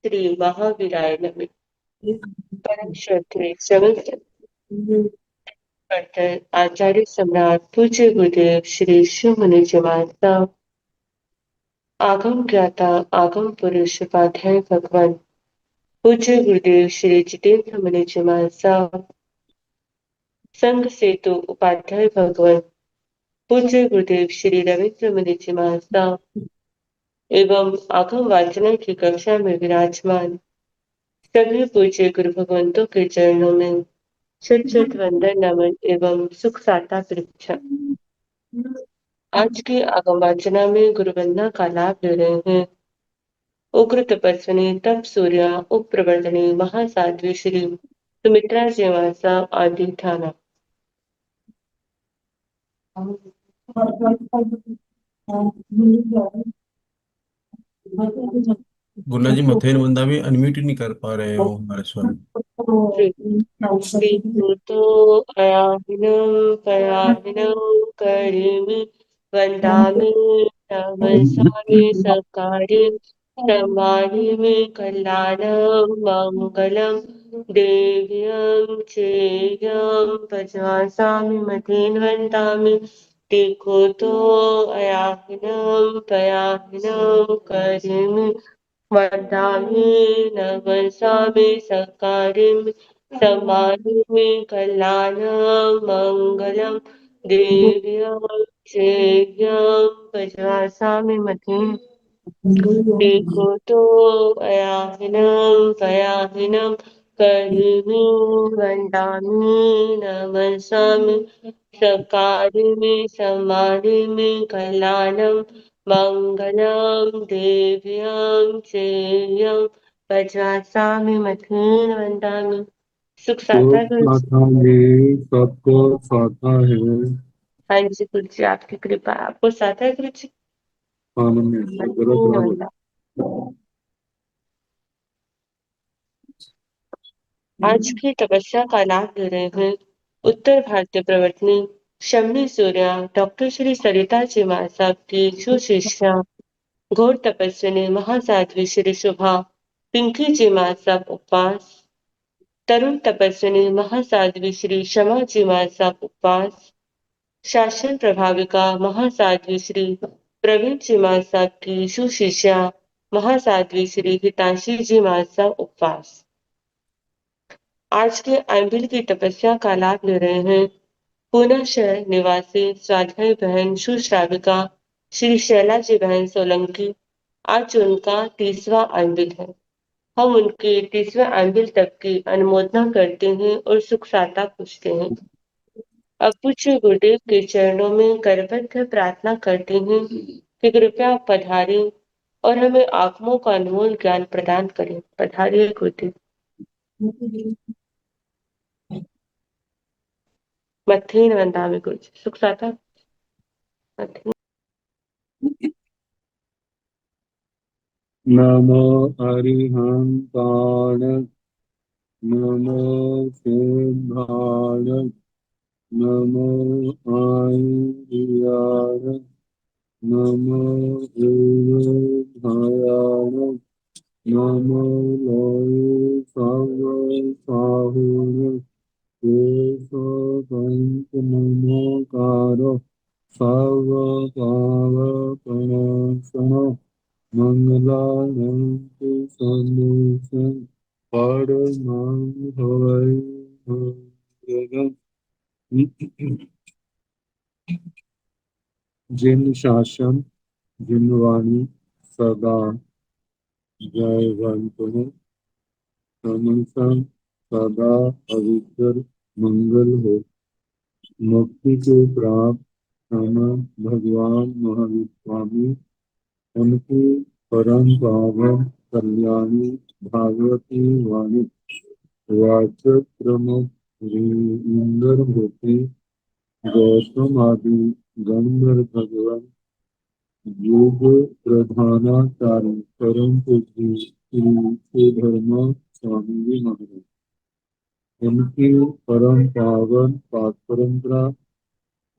श्री महावीराय नमः। परम श्रद्धेय समस्त पठन आचार्य सम्राट पूज्य गुरुदेव श्री शिव मुनि जमाता आगम ज्ञाता आगम पुरुष उपाध्याय भगवान पूज्य गुरुदेव श्री जितेंद्र मुनि जमाता संघ सेतु उपाध्याय भगवान पूज्य गुरुदेव श्री रविंद्र मुनि जमाता एवं आगम वाचना की कक्षा में विराजमान सभी पूज्य गुरु भगवंतों के चरणों में शत शत वंदन नमन एवं सुख साता परीक्षा। आज की आगम वाचना में गुरु वंदना का लाभ ले रहे हैं उग्र तपस्विनी तप सूर्या उपप्रवर्तनी महासाध्वी श्री सुमित्रा श्रीवासा आदि थाना। गुरला जी मथेन बंदा भी अनम्यूट ही नहीं कर पा रहे हो हमारे स्वर। श्रीभूतो अयाहिनं पयाहिनं करिमि वन्दामि नमस्सामि सकारे समाहिमि कल्याणं मङ्गलं देव्यं चेयं पचासामि मतेन वन्दामि श्रीभूतो अयाहिनं पयाहिनं करिमि वदामि नमस्सामि सकारिं समाहिमि कल्याणं मङ्गलं देव्यं श्रेयं पचासामि मतिं श्रीकृतो अयाहिनं पयाहिनं करिमि वन्दामि नमस्सामि सकारिमि समाहिमि कल्याणं मङ्गलं देव्यं चेयं पचासामि मथेन वन्दामि। सुख साता गुरु जी। साथा में सबको साथा है। हाँ जी गुरु जी, आपकी कृपा आपको साथ है गुरु जी। आनंद में गलत मथेन बराबर। वन्दामि। आज की तपस्या का लाभ ले रहे हैं उत्तर भारतीय प्रवर्तनी शमनी सूर्या डॉक्टर श्री सरिता जी मां साहब की सुशिष्या घोर तपस्विनी महासाध्वी श्री शुभा पिंकी जी मां साहब उपवास तरुण तपस्विनी महासाध्वी श्री क्षमा जी मां साहब उपवास शासन प्रभाविका महासाध्वी श्री प्रवीण जी मां साहब की सुशिष्या महासाध्वी श्री हिताशी जी मां साहब उपवास। आज के आंबिल की तपस्या का लाभ ले रहे हैं पूना शहर निवासी स्वाध्याय बहन सुश्राविका श्री शैला जी बहन सोलंकी। आज उनका 30वां आंबिल है। हम उनके 30वें आंबिल तक की अनुमोदना करते हैं और सुख साता पूछते हैं। अब पूज्य गुरुदेव के चरणों में करबद्ध प्रार्थना करते हैं कि कृपया पधारें और हमें आत्मों का अनमोल ज्ञान प्रदान करें। पधारिए गुरुदेव। मथेन वंदामि गुरु जी। सुख साता मथेन। नमो अरिहंताण नमो सिंहाण नमो आयुर्याण नमो देवधायाण नमो लोय साहुण पंच नमोकार सर्वपावपणाशन मंगलानंद सन्निधं परमं हवै मंगलम्। जिन शासन जिन वाणी सदा जयवंत हमेशा सदा पवित्र मंगल हो। मुक्ति को प्राप्त हम भगवान महावीर स्वामी उनकी परम पावन कल्याणी भागवती वाणी वाचक प्रमुख इंदर होती गौतम आदि गणधर भगवान योग प्रधानाचार्य परम पूज्य श्री धर्म स्वामी जी महाराज उनकी परम पावन पाठ परंपरा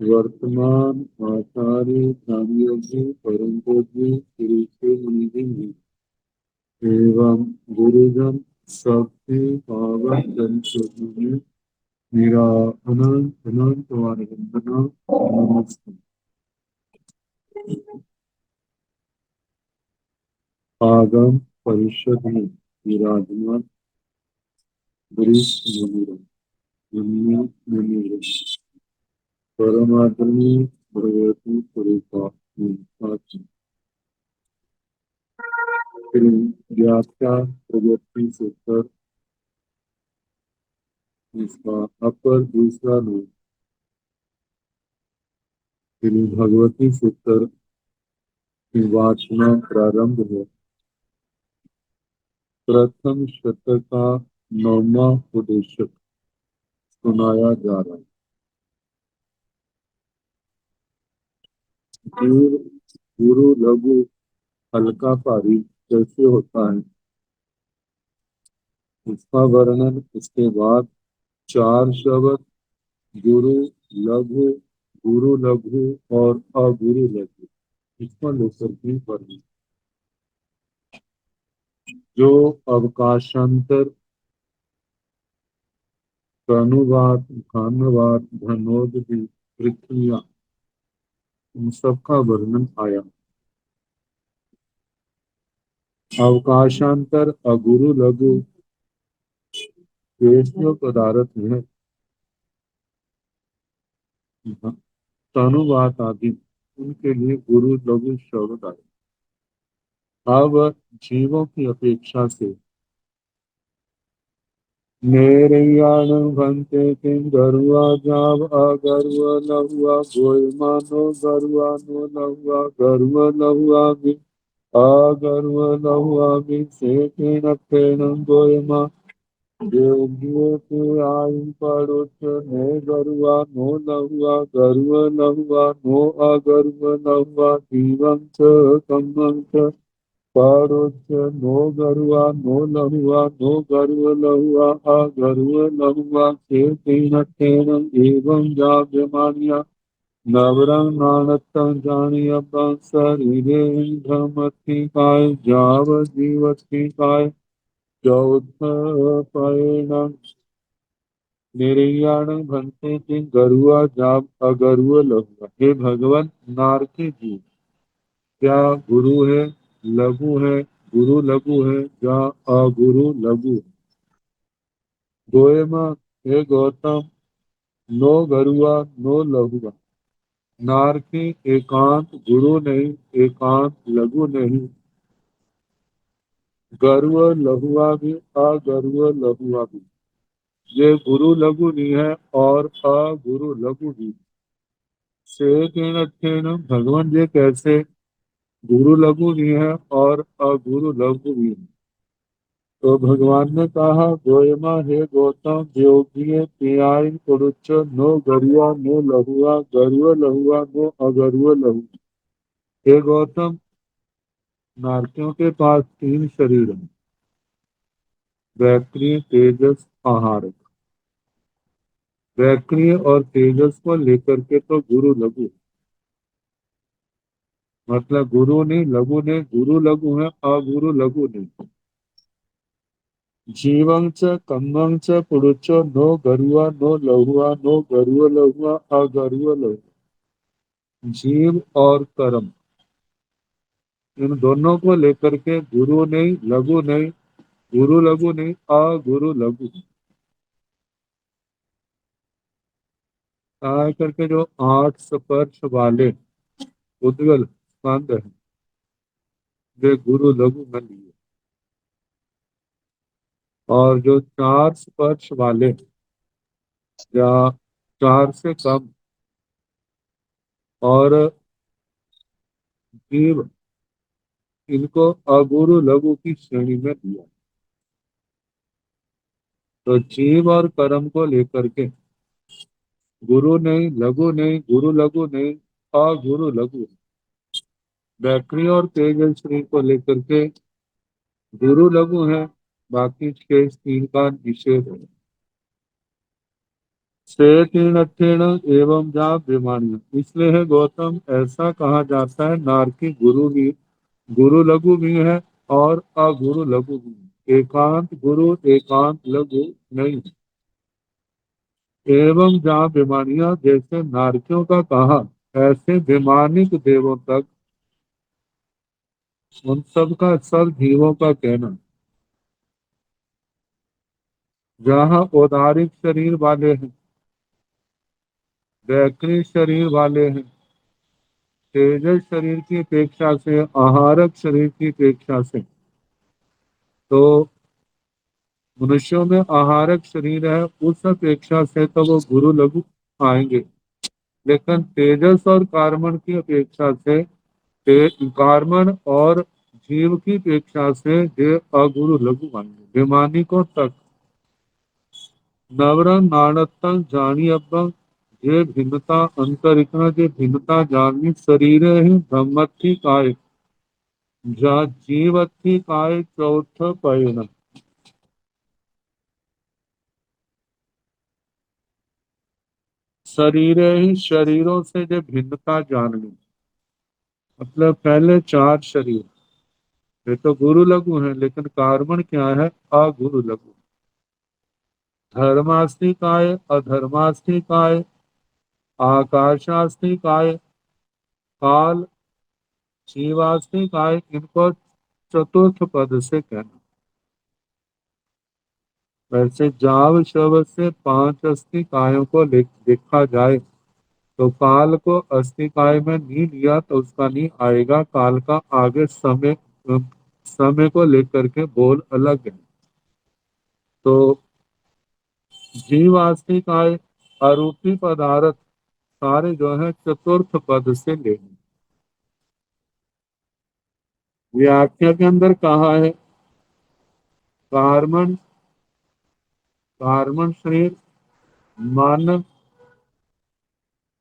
वर्तमान आचार्य ज्ञानयोगी परम पूज्य श्री शिव मुनि जी एवं गुरुजन सबके पावन चरित्र में मेरा अनंत अनंत वंदना नमस्ते। आगम परिषद में विराजमान वरिष्ठ मुनि परमात्मी भगवती पुरुषा व्याख्या प्रगति सूत्र इसका अपर दूसरा रूप श्री भगवती सूत्र की वाचना प्रारंभ है। प्रथम शतक का 9वां उद्देश्य सुनाया जा रहा है। जीव गुरु लघु हल्का भारी कैसे होता है, इसका वर्णन इसके बाद 4 शब्द गुरु लघु, गुरु लघु और अगुरु लघु इसका लेकर की वर्णन। जो अवकाशांतर अनुवाद भानुवाद धनोदि पृथ्वियां इन सबका वर्णन आया। अवकाशांतर अगुरु लघु वैष्णव पदार्थ है, तनुवात आदि उनके लिए गुरु लघु शब्द आए। अब जीवों की अपेक्षा से नेरैयाण भंते किं गरुआ जाव अगरुआ लहुआ गोय मानो गरुआ नो लहुआ गरुआ लहुआ भी अगरुआ लहुआ भी से फेण गोय मा देवगियो के आयु पड़ोच ने गरुआ नो लहुआ गरुआ लहुआ नो अगरुआ लहुआ जीवं च कम्मं च पड़ोच नो गरुआ नो लहुआ नो गरुआ लहुआ अगरुआ लहुआ के तेन एवं जाव्यमानिया नवरंग नानतं जानिय शरीरे धमति काय जाव जीवति काय चौथपयण निरयाण भंते के गरुआ जाप अगरुआ लहुआ। हे भगवान, नारकी जी क्या गुरु है लघु है, गुरु लघु है या अगुरु लघु है। गोयमा हे गौतम, नो गरुआ नो लघुआ। नारकी एकांत गुरु नहीं, एकांत लघु नहीं। गरुआ लघुआ भी अगरुआ लघुआ भी, ये गुरु लघु भी है और अगुरु लघु भी। से भगवान ये कैसे गुरु लघु भी है और अगुरु लघु भी है। तो भगवान ने कहा, गोयमा हे गौतम योगी पियाई पुरुष नो गरुआ नो लहुआ गरुआ लहुआ नो अगरुआ लहु। हे गौतम, नारकियों के पास 3 शरीर हैं, वैक्रिय तेजस आहार। वैक्रिय और तेजस को लेकर के तो गुरु लघु, मतलब गुरु नहीं लघु नहीं, गुरु लघु है अगुरु लघु नहीं। जीवं च कम्मं च पुरुषो नो गरुआ नो लहुआ नो गरुआ लहुआ अगरुआ लहुआ। जीव और कर्म इन दोनों को लेकर के गुरु नहीं लघु नहीं, गुरु लघु नहीं अगुरु लघु। करके जो 8 स्पर्श वाले उद्गल स्कंद है वे गुरु लघु में लिए, और जो 4 स्पर्श वाले या 4 से कम और जीव, इनको अगुरु लघु की श्रेणी में दिया। तो जीव और कर्म को लेकर के गुरु नहीं लघु नहीं, गुरु लघु नहीं अगुरु लघु। बैटरी और तेजस्वी को लेकर के गुरु लघु है, बाकी शेष 3 का निषेध है। से तीर्ण एवं जा विमानी, इसलिए है गौतम ऐसा कहा जाता है नारकी गुरु भी, गुरु लघु भी है और अगुरु लघु भी है। एकांत गुरु एकांत लघु नहीं। एवं जहाँ भिमानिया जैसे नारकियों का कहा, ऐसे भिमानिक देवों तक उन सब का सब जीवों का कहना। जहाँ औदारिक शरीर वाले हैं, दैक्रिक शरीर वाले हैं, तेजस शरीर की अपेक्षा से, आहारक शरीर की अपेक्षा से, तो मनुष्यों में आहारक शरीर है, उस अपेक्षा से तो वो गुरु लघु आएंगे। लेकिन तेजस और कार्बन की अपेक्षा से, कार्बन और जीव की अपेक्षा से ये अगुरु लघु आएंगे। विमानिकों तक नवरंग नाणत्तंग जानी अब्बं ये भिन्नता अंतरिक्ष जे भिन्नता जाननी शरीर ही ब्रह्मत्थी काय जा जीवत्थी काय चौथ पैन। शरीर ही शरीरों से जो भिन्नता जाननी, मतलब पहले चार शरीर, ये तो गुरु लघु है, लेकिन कार्बन क्या है, अगुरु लघु। धर्मास्ति काय अधर्मास्ति काय, आकाशास्ति काय, काल जीवास्ति काय, इनको चतुर्थ पद से कहना। वैसे जाव शब्द से पांच अस्थि कायों को देखा जाए तो काल को अस्थि काय में नहीं लिया तो उसका नहीं आएगा। काल का आगे समय को लेकर के बोल अलग है। तो जीव अस्थि काय आरोपी पदार्थ सारे जो है चतुर्थ पद से लेंगे। व्याख्या के अंदर कहा है कार्बन, कार्बन शरीर, मानव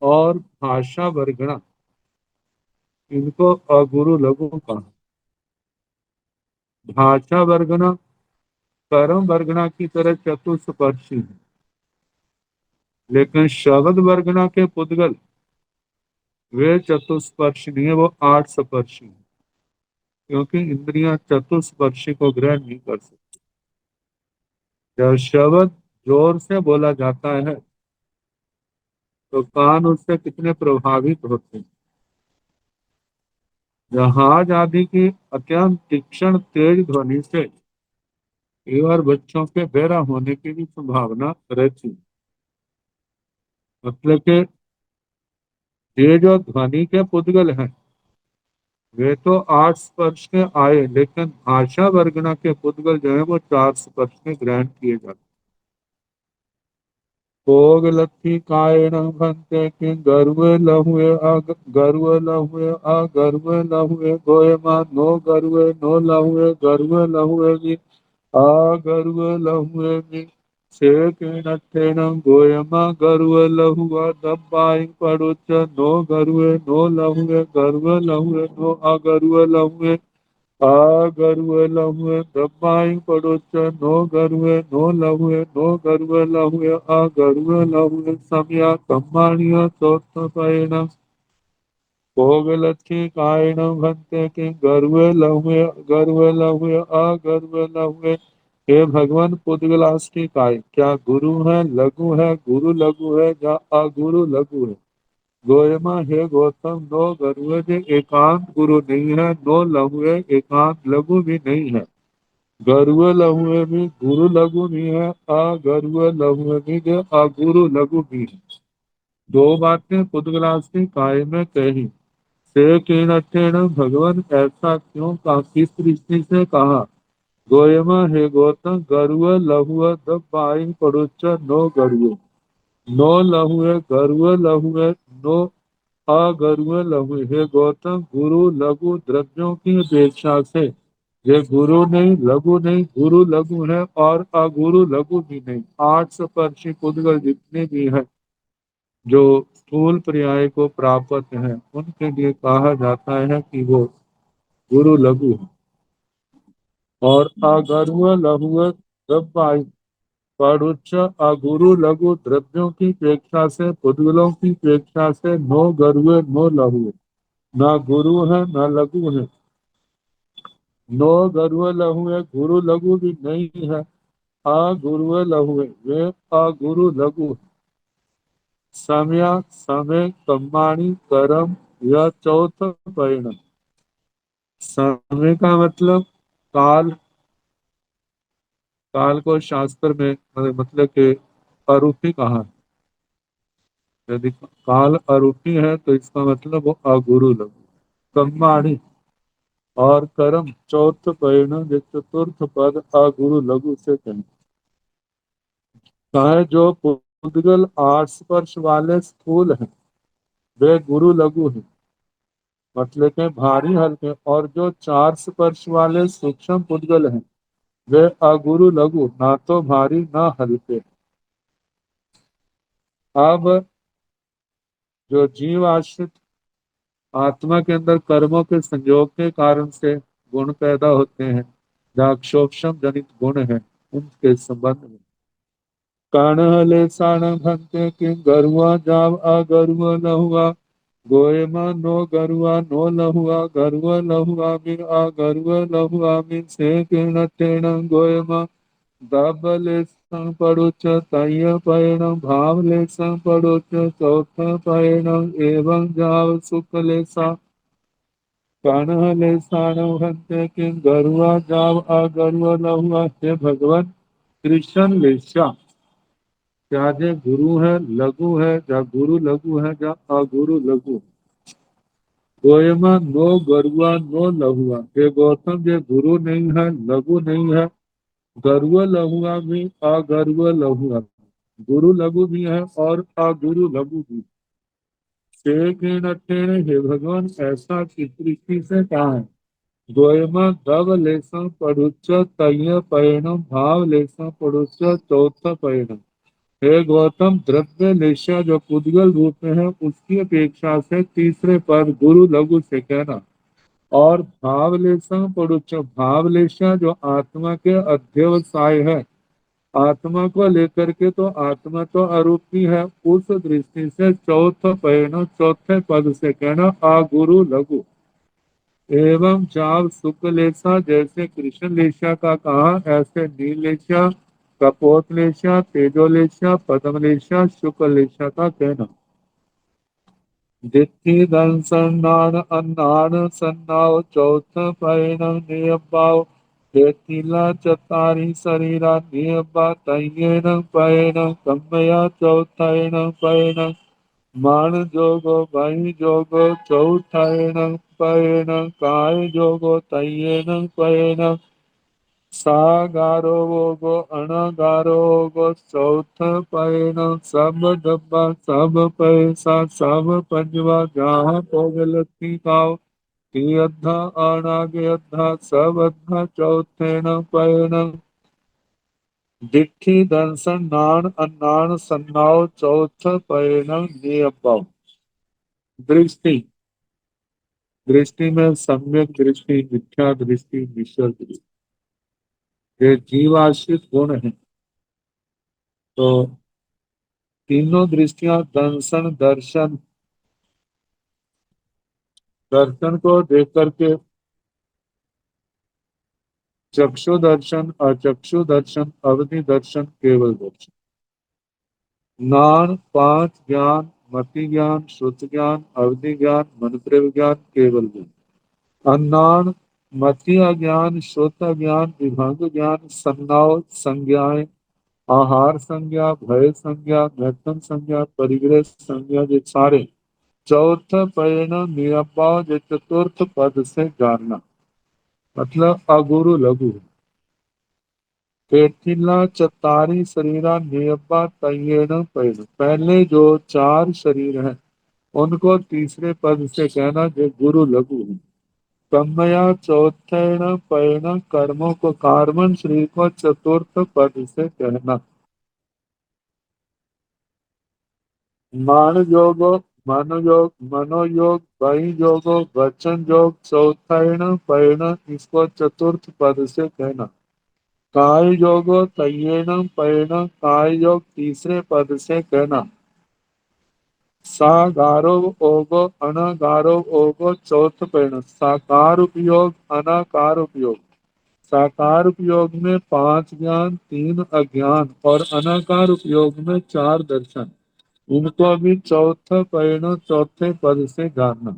और भाषा वर्गणा, इनको अगुरु लघु कहा। भाषा वर्गना कर्म वर्गना की तरह चतुष्पर्शी है, लेकिन शब्द वर्गना के पुद्गल वे चतुष्पर्शी नहीं है, वो आठ स्पर्शी है। क्योंकि इंद्रियां चतुष्पर्शी को ग्रहण नहीं कर सकती। जब शब्द जोर से बोला जाता है तो कान उससे कितने प्रभावित होते हैं। जहाज आदि की अत्यंत तीक्ष्ण तेज ध्वनि से कई बार बच्चों के बहरा होने की भी संभावना रहती है। मतलब कि ये जो ध्वनि के पुद्गल हैं वे तो आठ स्पर्श के आए, लेकिन भाषा वर्गना के पुद्गल जो है वो चार स्पर्श के ग्रहण किए जाते। भोग लत्थी कायण भंते कि गर्व लहुए गर्व लहुए गर्व लहुए गोयमा नो गर्व नो लहुए गर्व लहुए भी गर्व लहुए भी से नठेन गोयमा गर्व लहुआ दब्बाई पड़ुच नो गर्व नो लहुए गर्व लहुए नो अगर्व लहुए गरुए लहुए ब्रह्माई पड़ोच नो गरुए नो लहुए नो गरुए लहुए गरुए लहुए समया कम्माणिया चौथ पैण भोग लक्ष्मी कायण भंते कि गरुए लहुए गरुए लहुए। हे भगवान पुद्गलाष्टि काय क्या गुरु है लघु है, गुरु लघु है या अगुरु लघु है। गोयमा हे गौतम नो गरुड़ जे एकांत गुरु नहीं है, नो लहुए एकांत लघु भी नहीं है। गरुड़ लहुए भी गुरु लघु भी है, गरुड़ लहुए भी जो अगुरु लघु भी है। दो बातें पुद्गलास्ति काय में कही। से किण भगवान ऐसा क्यों का किस दृष्टि से कहा। गोयमा हे गौतम गरुड़ लहुआ दब बाई पड़ोच नो गरुड़ नो लहुए गरुड़ लहुए नो अगरुड़ लघु। हे गौतम गुरु लघु द्रव्यों की अपेक्षा से ये गुरु नहीं लघु नहीं, गुरु लघु है और अगुरु लघु भी नहीं। आठ स्पर्शी पुद्गल जितने भी हैं जो स्थूल पर्याय को प्राप्त हैं उनके लिए कहा जाता है कि वो गुरु लघु है। और अगरुड़ लघु द्रव्य परुच्च अगुरु लघु द्रव्यों की अपेक्षा से पुद्गलों की अपेक्षा से नो गरुए नो लघु, ना गुरु है ना लघु है। नो गर्व लहुए गुरु लघु भी नहीं है। अगुरु लहुए वे अगुरु लघु। समया समय कर्माणि कर्म यह चौथ परिणाम। समय का मतलब काल। काल को शास्त्र में मतलब कि अरूपी कहा है। यदि काल अरूपी है तो इसका मतलब वो अगुरु लघु। कर्माणि और कर्म चौथ परिणाम जो चतुर्थ पद अगुरु लघु से कहें। कहे जो पुद्गल आठ स्पर्श वाले स्थूल हैं वे गुरु लघु हैं, मतलब के भारी हल्के। और जो चार स्पर्श वाले सूक्ष्म पुद्गल हैं वे अगुरु लघु, ना तो भारी ना हल्के। अब जो जीव आश्रित आत्मा के अंदर कर्मों के संयोग के कारण से गुण पैदा होते हैं, राक्षोक्षम जनित गुण है, उनके संबंध में काणहले साण भंते किं गरुआ जाव अगरुआ लहुआ। गोयमा नो गरुआ नो लहुआ गरुआ लहुआ मिर अगरुआ लहुआ मिर से किर्ण तेण गोयमा दाबले सं पड़ुच तय पैण भावले सं पड़ुच चौथ पैण एवं जाव सुखले सा। काणहले साण भंते किं गरुआ जाव अगरुआ लहुआ। हे भगवान कृष्ण लेशा क्या जे गुरु है लघु है, या गुरु लघु है या अगुरु लघु। गोयमा नो गरुआ नो लहुआ। हे गौतम जे गुरु नहीं है लघु नहीं है। गरुआ लहुआ भी अगरुआ लहुआ, गुरु लघु भी है और अगुरु लघु भी। शेखेण अट्ठेण हे भगवान ऐसा किस दृष्टि से कहा है। गोयमा दव लेसं पढ़ुच्च तय पैणम भाव लेसं पढ़ुच्च चौथ पैणम। हे गौतम द्रव्य लेशा जो पुद्गल रूप में है उसकी अपेक्षा से तीसरे पद गुरु लघु से कहना। और भावलेशा पड़ुच्च भावलेशा जो आत्मा के अध्यवसाय है, आत्मा को लेकर के तो आत्मा तो आरोपी है, उस दृष्टि से चौथ परिणाम चौथे पद से कहना अगुरु लघु। एवं जाव शुक्लेशा जैसे कृष्ण लेशा का कहा, ऐसे नीलेशा कपोतलेशा तेजोलेशा पद्मलेशा शुक्लेशा का कहना। दिट्ठी धन सन्नान अन्नान सन्नाव चौथ परिणाम नियबाव। तेतीला चतारी शरीरा नियबा तय्येन परिणाम कम्मया चौथायन परिणाम। मान जोगो भई जोगो चौथायन परिणाम काय जोगो तय्येन परिणाम। सागारो वोगो अनागारो वोगो चौथ पैण सब डब्बा सब पैसा सब पंजवा जहाँ पोगलती काव। ती अद्धा अनागे अद्धा सब अद्धा चौथेण पैण। डिट्ठी दंसन नान अन्नान सन्नाव चौथ पैण नियबाव। दृष्टि दृष्टि में सम्यक दृष्टि मिथ्या दृष्टि मिश्र दृष्टि, ये जीवाश्रित गुण है। तो तीनों दृष्टियां दर्शन दर्शन दर्शन को देख करके चक्षु दर्शन अचक्षु दर्शन अवधि दर्शन केवल दर्शन। ज्ञान पांच ज्ञान मति ज्ञान श्रुति ज्ञान अवधि ज्ञान मनप्रेव ज्ञान केवल ज्ञान। अज्ञान मति अज्ञान श्रुत ज्ञान विभंग ज्ञान सन्नाव संज्ञाएं आहार संज्ञा भय संज्ञा व्यर्थन संज्ञा परिग्रह संज्ञा ये सारे चौथ परिणाम नियबाव जो चतुर्थ पद से जानना, मतलब अगुरु लघु। केठिला चतारी शरीरा नियबा तय्येन परिणाम, पहले जो चार शरीर हैं उनको तीसरे पद से कहना जो गुरु लघु है। कमया चौथेण परिणाम कर्मों को कार्बन शरीर को चतुर्थ पद से कहना। मान योगो मन योग मनोयोग वही योगो वचन योग चौथायण परिणाम इसको चतुर्थ पद से कहना। काय योगो तय्येण परिणाम काय योग तीसरे पद से कहना। सागारो ओगो अनागारो ओगो चौथ परिणत। साकार उपयोग अनाकार उपयोग। साकार उपयोग में 5 ज्ञान 3 अज्ञान और अनाकार उपयोग में 4 दर्शन, इनको भी चौथे परिणत चौथे पद से जानना।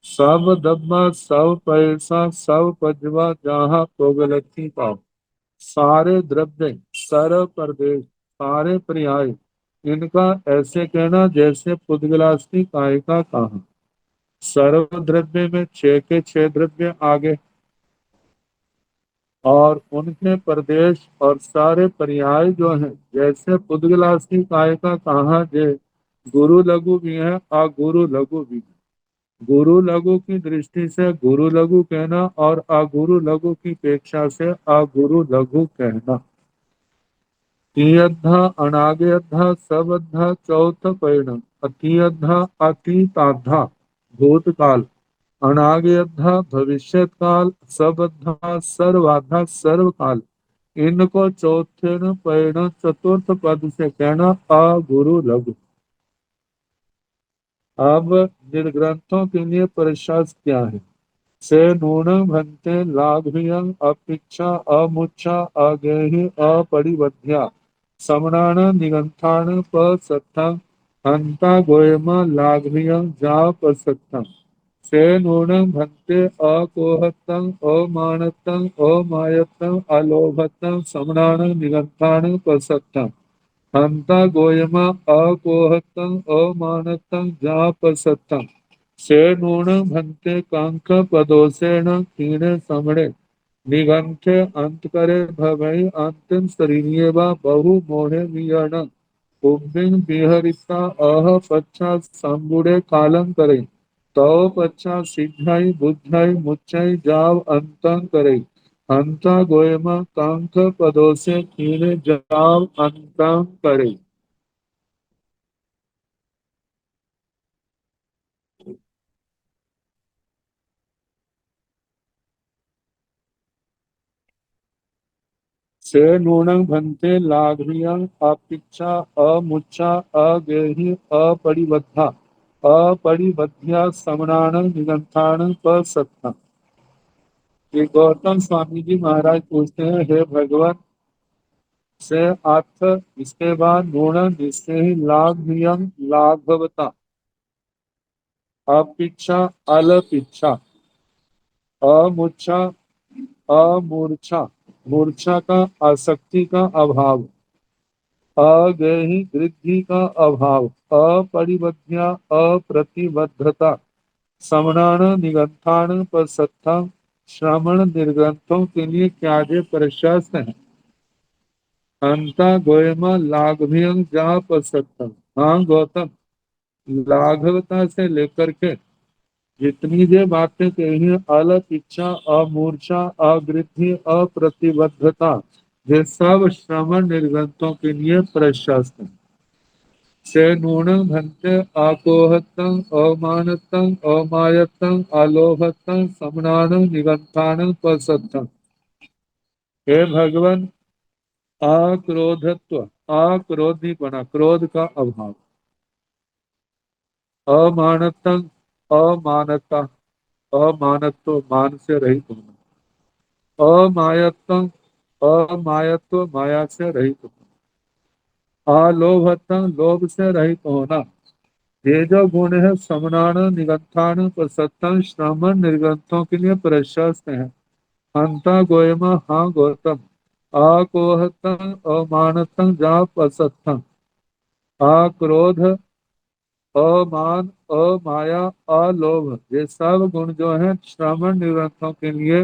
सब दब्बा सब पैसा सब पजवा जहाँ प्रोगलती पाओ। सारे द्रव्य सारे प्रदेश सारे पर्याय, इनका ऐसे कहना जैसे पुद्गलास्ती काय का कहा। सर्व द्रव्य में 6 के 6 द्रव्य आगे और उनके प्रदेश और सारे पर्याय जो हैं जैसे पुद्गलास्ती काय का कहा। जे गुरु लघु भी है अगुरु लघु भी है। गुरु लघु की दृष्टि से गुरु लघु कहना और अगुरु लघु की अपेक्षा से अगुरु लघु कहना। तीयद्धा अनागयद्धा सबद्धा चौथ परिणम। अतीयद्धा अतीताद्धा भूतकाल, अनागयद्धा भविष्यत काल, सबद्धा सर्वाधा सर्वकाल, इनको चौथे न परिणम चतुर्थ पद से कहना अगुरु लघु। अब निर्ग्रंथों के लिए प्रशास क्या है। से नूनं भन्ते लाघ्यं अपिच्छा अमुच्छा अगेहि अपरिवध्या समणान निगंथान पसत्थं हंता गोयमा लाघ्यं जापसत्थं। से नूनं भन्ते अकोहत्तं अमानत्तं अमायत्तं अलोभत्तं समणान निगंथान पसत्थं हंता गोयमा अकोहत्तं अमानत्तं जापसत्थं। से नूनं भन्ते कांक पदोसेन क्षीणे समणे निगंथे अंत करे भवै अंतिम शरीरिये वा बहु मोहे वियण उब्बिंग विहरिता अह पच्छा संबुड़े कालं करे तो पच्छा सिद्धाई बुद्धाई मुच्चाई जाव अंतं करे हंता गोयमा कांक पदोसे क्षीणे जाव अंतं करे। से नूनं भन्ते लाघ्रियं अपिच्छा अमुच्छा अगेहि अपरिबद्धा अपरिबद्ध्या समणान निगंथान पसत्ता। ये गौतम स्वामी जी महाराज पूछते हैं, हे भगवान से अर्थ इसके बाद नूनं जिससे ही लाघ्रियं लाघवता अपिच्छा अलपिच्छा अमुच्छा अमूर्छा मूर्छा का आसक्ति का अभाव अगेहि वृद्धि का अभाव अपरिबद्ध्या अप्रतिबद्धता समणान निगंथान पसत्था। श्रमण निर्ग्रंथों के लिए क्या जे प्रशस्त है। अंता गोयमा लाघभियं जा पसत्था। हाँ गौतम, लाघवता से लेकर के जितनी जे बातें कही हैं, अलग इच्छा अमूर्छा अवृद्धि अप्रतिबद्धता, ये सब श्रवण निर्गंतों के लिए प्रशस्त है। से नूनं भन्ते आकोहत्तं अमानत्तं अमायत्तं अलोभत्तं समणानं निगंथानं पसत्तं। हे भगवान, अक्रोधत्व अक्रोधी बना क्रोध का अभाव, अमानत्तं अमानता अमानत्व मान से रहित होना, अमायत्तं अमायत्व माया से रहित होना, अलोभत्तं लोभ से रहित होना। ये जो गुण है समनान निगंथान प्रसत्तन श्रमण निर्गंथों के लिए प्रशस्त है। हंता गोयमा हाँ गौतम, अकोहतं अमानतं जाप असत्थं, अक्रोध अमान अमाया अलोभ, ये सब गुण जो है श्रमण निरंतरों के लिए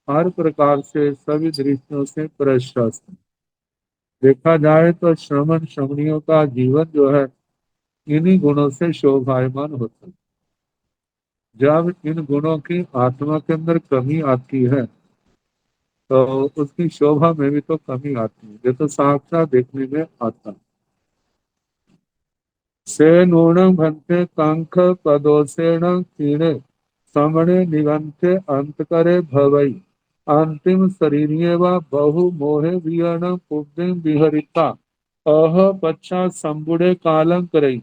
हर प्रकार से सभी दृष्टियों से प्रशस्त है। देखा जाए तो श्रमण श्रमणियों का जीवन जो है इन्हीं गुणों से शोभायमान होता है। जब इन गुणों की आत्मा के अंदर कमी आती है तो उसकी शोभा में भी तो कमी आती है। ये तो साक्षात देखने में आता है। से नूनं भन्ते कांख पदोसेण क्षीणे समणे निगंथे अंत करे भवई अंतिम शरीरिये वा बहु मोहे वियण पुब्धिं विहरिता अह पच्छा संबुड़े कालं करई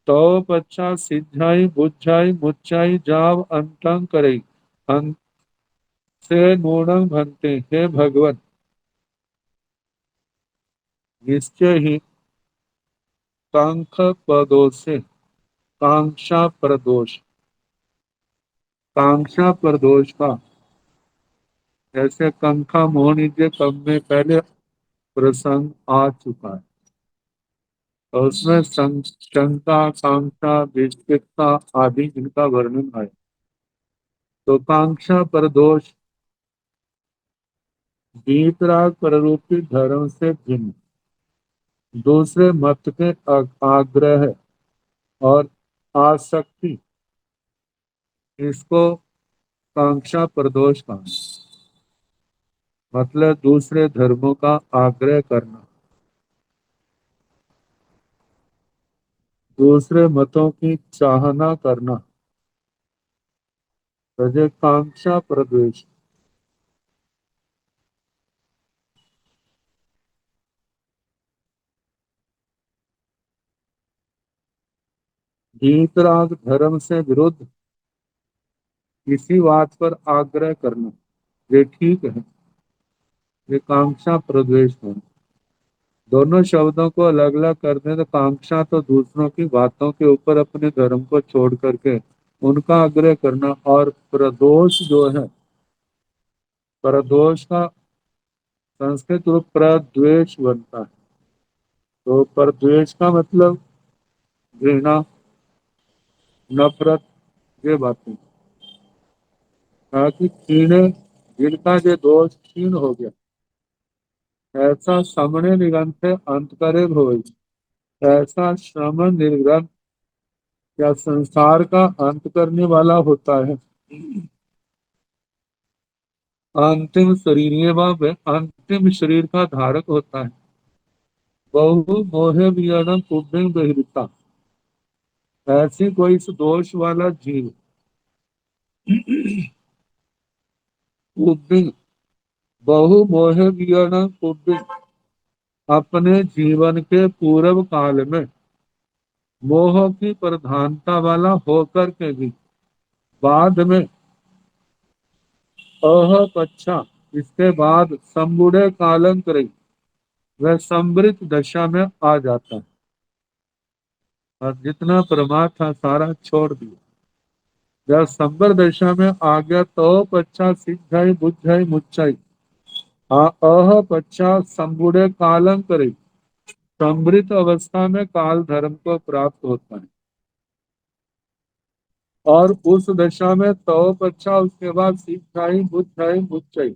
तो पच्छा सिद्धाई बुझाई मुच्चाई जाव अंतं करई अंत से नूणं भंते। हे भगवत, निश्चय ही कांख प्रदोषे कांक्षा प्रदोष कांक्षा प्रदोष का जैसे कंखा मोहनी के कब में पहले प्रसंग आ चुका है। और उसमें शंका कांक्षा विस्कितता आदि इनका वर्णन है। तो कांक्षा प्रदोष वीतराग प्ररूपी धर्म से भिन्न दूसरे मत के आग्रह और आसक्ति, इसको कांक्षा प्रदोष कहा। मतलब दूसरे धर्मों का आग्रह करना, दूसरे मतों की चाहना करना, तो कांक्षा प्रद्वेष। वीतराग धर्म से विरुद्ध किसी बात पर आग्रह करना, ये ठीक है, ये कांक्षा प्रद्वेष है। दोनों शब्दों को अलग अलग कर दें तो कांक्षा तो दूसरों की बातों के ऊपर अपने धर्म को छोड़ करके उनका आग्रह करना, और प्रदोष जो है, प्रदोष का संस्कृत रूप प्रद्वेष बनता है। तो प्रद्वेष का मतलब घृणा, नफरत, ये बातें। कहा कि क्षीण, जिनका ये दोष क्षीण हो गया, ऐसा समणे निगंते अंत करे होई। ऐसा श्रमण निर्ग्रंथ या संसार का अंत करने वाला होता है। अंतिम शरीर अंतिम शरीर का धारक होता है। बहु मोहे वियणम कुब्बिंग बहिर्ता। ऐसी कोई इस दोष वाला जीव कुब्बिंग, बहु मोहे वियणम कुब्बिंग, अपने जीवन के पूर्व काल में मोह की प्रधानता वाला होकर के भी बाद में अह पच्छा, इसके बाद संबुढ़े कालन करे, वह समृत दशा में आ जाता है और जितना प्रमाद था सारा छोड़ दिया। जब संबर दशा में आ गया तो पच्छा सिद्धाई बुझाई मुच्चाई अह पच्छा संबुढ़े कालन करे, समृत अवस्था में काल धर्म को प्राप्त होता है। और उस दशा में तो पच्छा उसके बाद सिद्धाई बुझाई मुच्चाई,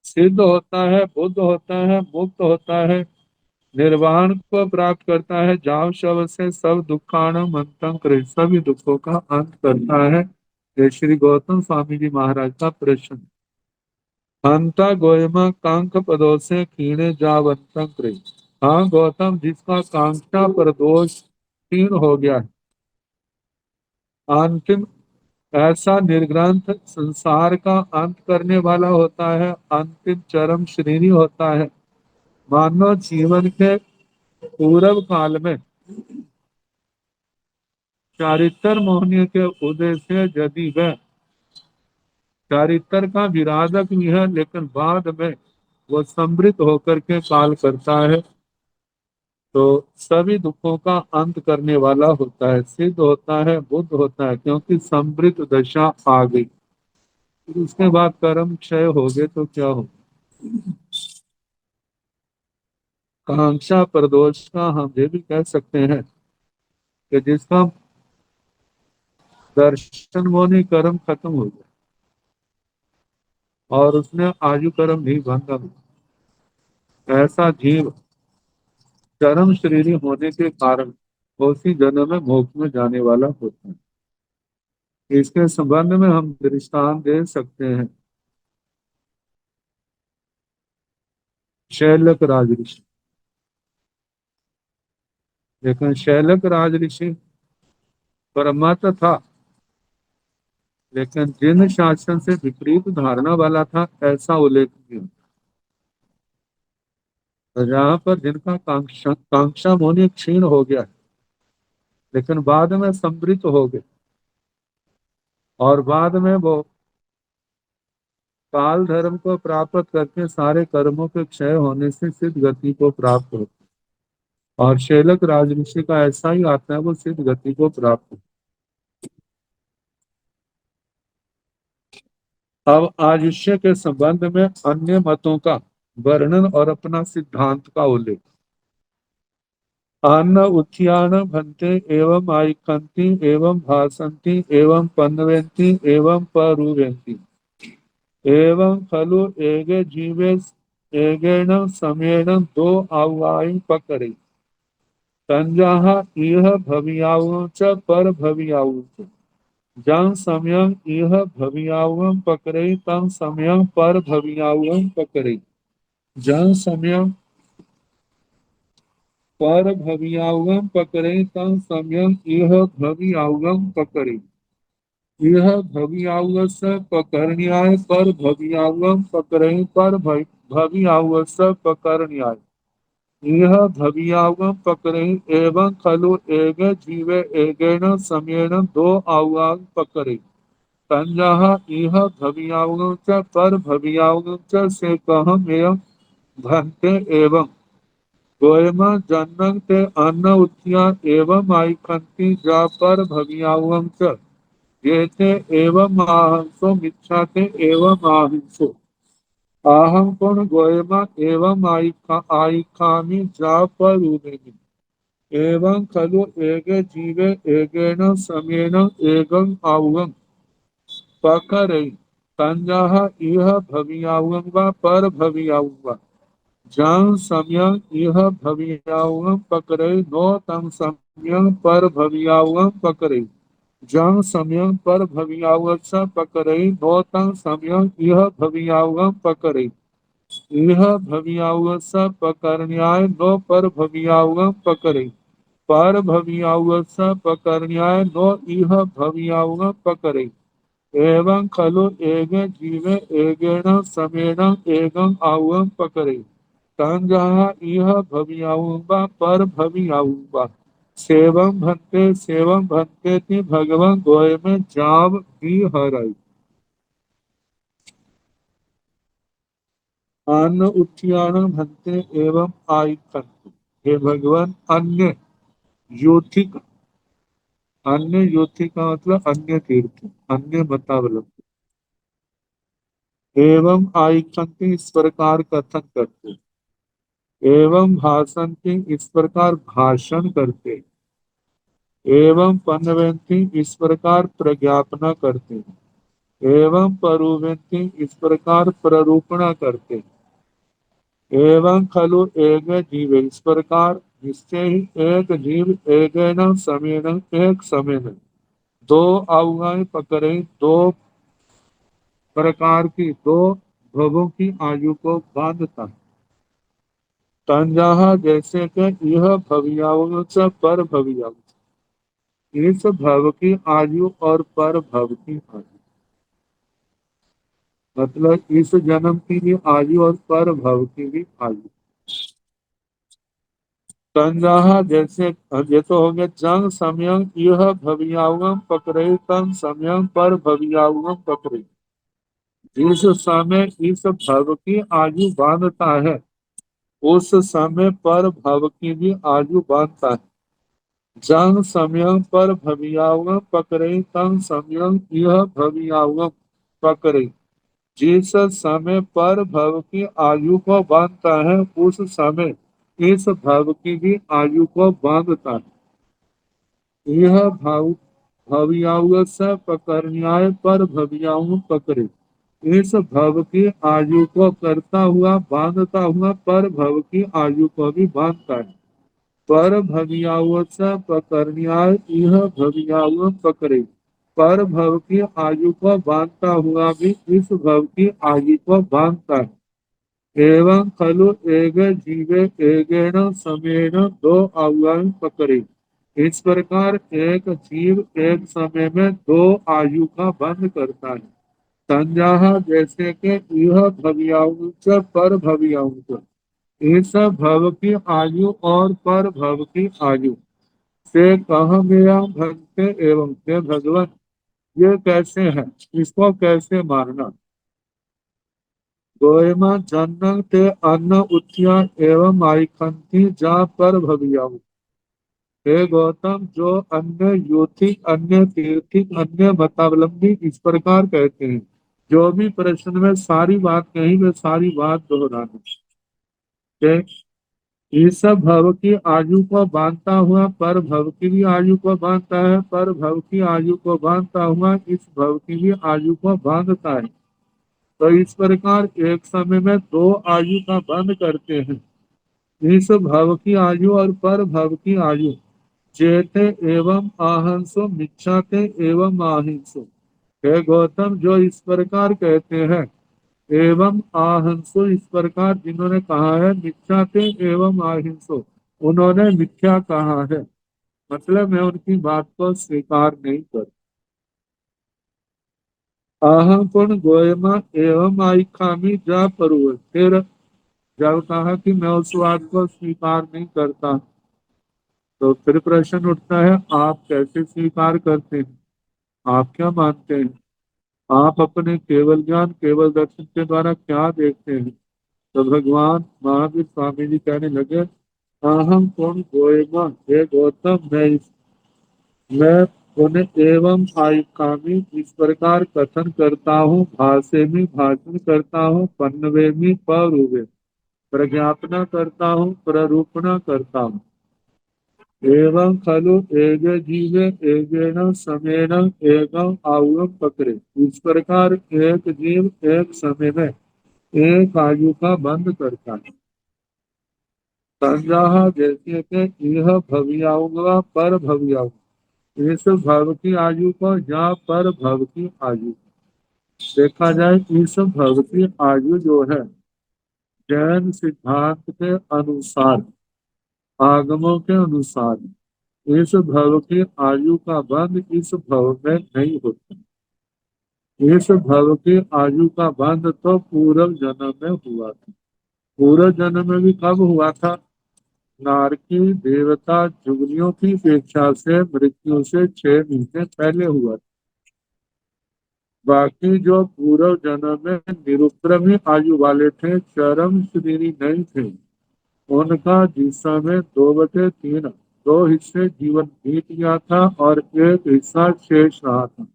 सिद्ध होता है, बुद्ध होता है, मुक्त होता है, निर्वाण को प्राप्त करता है, जाव शव से सब दुखान अंतम करे, सभी दुखों का अंत करता है। ये श्री गौतम स्वामी जी महाराज का प्रश्न। हंता गोयमा कांक पदों से क्षीणे जावंतम करे। हाँ गौतम, जिसका कांक्षा प्रदोष क्षीण हो गया है, अंतिम ऐसा निर्ग्रंथ संसार का अंत करने वाला होता है, अंतिम चरम श्रेणी होता है। मानव जीवन के पूर्व काल में चारित्र मोहनीय के उदय से यदि वह चारित्र का विराधक भी है, लेकिन बाद में वो समृद्ध होकर के काल करता है, तो सभी दुखों का अंत करने वाला होता है, सिद्ध होता है, बुद्ध होता है, क्योंकि समृद्ध दशा आ गई। फिर उसके बाद कर्म क्षय हो गए तो क्या हो। कांक्षा प्रदोष का हम ये भी कह सकते हैं कि जिसका दर्शन मोनी कर्म खत्म हो गया और उसने आयु कर्म नहीं बांधा, ऐसा जीव चरम शरीरी होने के कारण उसी जन्म में मोक्ष में जाने वाला होता है। इसके संबंध में हम दृष्टांत दे सकते हैं शैलक राज ऋषि। लेकिन शैलक राज ऋषि परमात्मा था, लेकिन जिन शासन से विपरीत धारणा वाला था, ऐसा उल्लेख किया। तो जहाँ पर जिनका कांक्षा मोनी क्षीण हो गया है, लेकिन बाद में समृद्ध हो गए और बाद में वो काल धर्म को प्राप्त करके सारे कर्मों के क्षय होने से सिद्ध गति को प्राप्त होते। और शेलक राजऋषि का ऐसा ही आता है, वो सिद्ध गति को प्राप्त होता। अब आयुष्य के संबंध में अन्य मतों का वर्णन और अपना सिद्धांत का उल्लेख। अन्न उत्थान भन्ते एवं आइकन्ति एवं भासन्ति एवं पन्नवेन्ति एवं परुवेन्ति एवं खलु एगे जीवे एगेण समेण दो आवाई पकड़े तंजाहा इह भवियाऊ च पर भवियाऊ च जं समयं इह भवियावं पकड़े तं समयं पर भवियावं पकड़े जं समयं पर भवियावं पकड़े तं समयं इह भवियावं पकड़े इह भवियावस पकड़न्याय पर भवियावं पकड़े पर भवियावस पकड़न्याय इह भवियावं पकड़े एवं खलु एग जीवे एगेण समेण दो आवाग पकड़े तंजः इह भवियावं च पर भवियावं च से कहमेयं भन्ते एवं गोयम जन्मं ते अन्न उत्थिया एवं आइखन्ति जा पर भवियावं च येते एवं आहंसो मिच्छाते एवं आहिंसो आहं पुन गोयम एवं आइखामि जा पर उदेमि एवं खलु एगे जीवे एगेण समेण एगं आवं पकरे तंजः इह भवियावं वा पर भवियावं वा जं समयं इह भवियावं पकरे नो तं समयं पर भवियावं पकरे जं समयं पर भवियावच पकरे नो तं समयं इह भवियावं पकरे इह भवियावच पकरण्याय नो पर भवियावं पकरे पर भवियावच पकरण्याय नो इह भवियावं पकरे एवं खलु एगे जीवे एगेण समेण एगं आवं पकरे तंजः इह भवियाऊंबा पर भवियाऊंबा सेवं भंते ति भगवं गोय में जाव भी हराई अन्न उत्थियान भंते एवं आई कंते। हे भगवान, अन्य योथी का मतलब अन्य तीर्थ, अन्य मतावलंबी एवं आइकन्ति इस प्रकार कथन करते एवं भाषन्ति इस प्रकार भाषण करते एवं पन्नवेन्ति इस प्रकार प्रज्ञापना करते एवं परुवेन्ति इस प्रकार प्ररूपणा करते एवं खलु एक जीव इस प्रकार जिससे ही एक जीव एक समेण एक समेण दो अवगण पकड़े दो प्रकार की दो भवों की आयु को बांधता है। तंजाहा जैसे कि यह भवियाओं से पर भवियाओं, इस भव की आयु और पर भव की आयु, मतलब इस जन्म की भी आयु और पर भव की भी आयु। तंजाहा जैसे ये तो हो गया जंग समयं यह भवियावं पकड़े तंग समयं पर भवियावं पकड़े। जिस समय इस भव की आयु बांधता है उस समय पर भव की भी आयु बांधता है। जंग समयं पर भवियावं पकड़े तंग समयं यह भवियावं पकड़े। जिस समय पर भव की आयु को बांधता है उस समय इस भव की भी आयु को बांधता है। यह भाव भवियाऊ से पकड़न्याय पर भवियाऊ पकड़े। इस भव की आयु को करता हुआ बांधता हुआ पर भव की आयु को भी बांधता है। पर भवियाऊ से पकड़न्याय यह भवियाऊ पकड़े। पर भव की आयु को बांधता हुआ भी इस भव की आयु को बांधता है। एवं खलु एक जीवे एगेण समेण दो अवयव पकड़े। इस प्रकार एक जीव एक समय में दो आयु का बंध करता है। तंजाहा जैसे कि यह भवियाऊ पर भवियाऊ इस भव की आयु और पर भव की आयु से कह गया भक्ते एवं ते भगवान, ये कैसे है, इसको कैसे मारना। गोयमा जन्न ते अन्न उत्थिया एवं आइखंती जा पर भवियाऊ। हे गौतम, जो अन्य योथिक, अन्य तीर्थिक, अन्य मतावलंबी इस प्रकार कहते हैं, जो भी प्रश्न में सारी बात कही वे सारी बात दोहराना। इस भव की आयु को बांधता हुआ पर भव की भी आयु को बांधता है, पर भव की आयु को बांधता हुआ इस भव की भी आयु को बांधता है। तो इस प्रकार एक समय में दो आयु का बंध करते हैं, इस भव की आयु और पर भव की आयु। जेते एवं आहंसो मिच्छाते एवं आहिंसो। हे गौतम, जो इस प्रकार कहते हैं एवं आहंसो, इस प्रकार जिन्होंने कहा है मिथ्याते एवं अहिंसो, उन्होंने मिथ्या कहा है, मतलब मैं उनकी बात को स्वीकार नहीं कर। अहम पुन गोयमा एवं आई खामी जा परुव, फिर जब कहा कि मैं उस बात को स्वीकार नहीं करता, तो फिर प्रश्न उठता है आप कैसे स्वीकार करते हैं, आप क्या मानते हैं, आप अपने केवल ज्ञान केवल दर्शन के द्वारा क्या देखते हैं। तो भगवान महावीर स्वामी जी कहने लगे, अहम कौन गोएमा, हे गौतम, मैं उन्हें एवं आयकामी इस प्रकार कथन करता हूँ, भाषे में भाषण करता हूँ, पन्नवे में परूवे, प्रज्ञापना करता हूँ, प्ररूपणा करता हूँ। एवं खलु एगे जीवे एगेन समेन एवं आयुम पकड़े, इस प्रकार एक जीव एक समय में एक आयु का बंद करता है। संजाह जैसे के यह भवियाऊंगा पर भवियाऊ, इस भव की आयु को या पर भव की आयु। देखा जाए इस भव की आयु जो है, जैन सिद्धांत के अनुसार, आगमों के अनुसार इस भव की आयु का बंध इस भव में नहीं होता। इस भव की आयु का बंध तो पूर्व जन्म में हुआ था। पूर्व जन्म में भी कब हुआ था, नारकी देवता जुगनियों की अपेक्षा से मृत्यु से 6 महीने पहले हुआ। बाकी जो पूर्व जन्म में निरुपद्रवी आयु वाले थे, चरम श्रेणी नहीं थे, उनका जिस समय 2/3 दो हिस्से जीवन बीत गया था और एक हिस्सा शेष रहा था,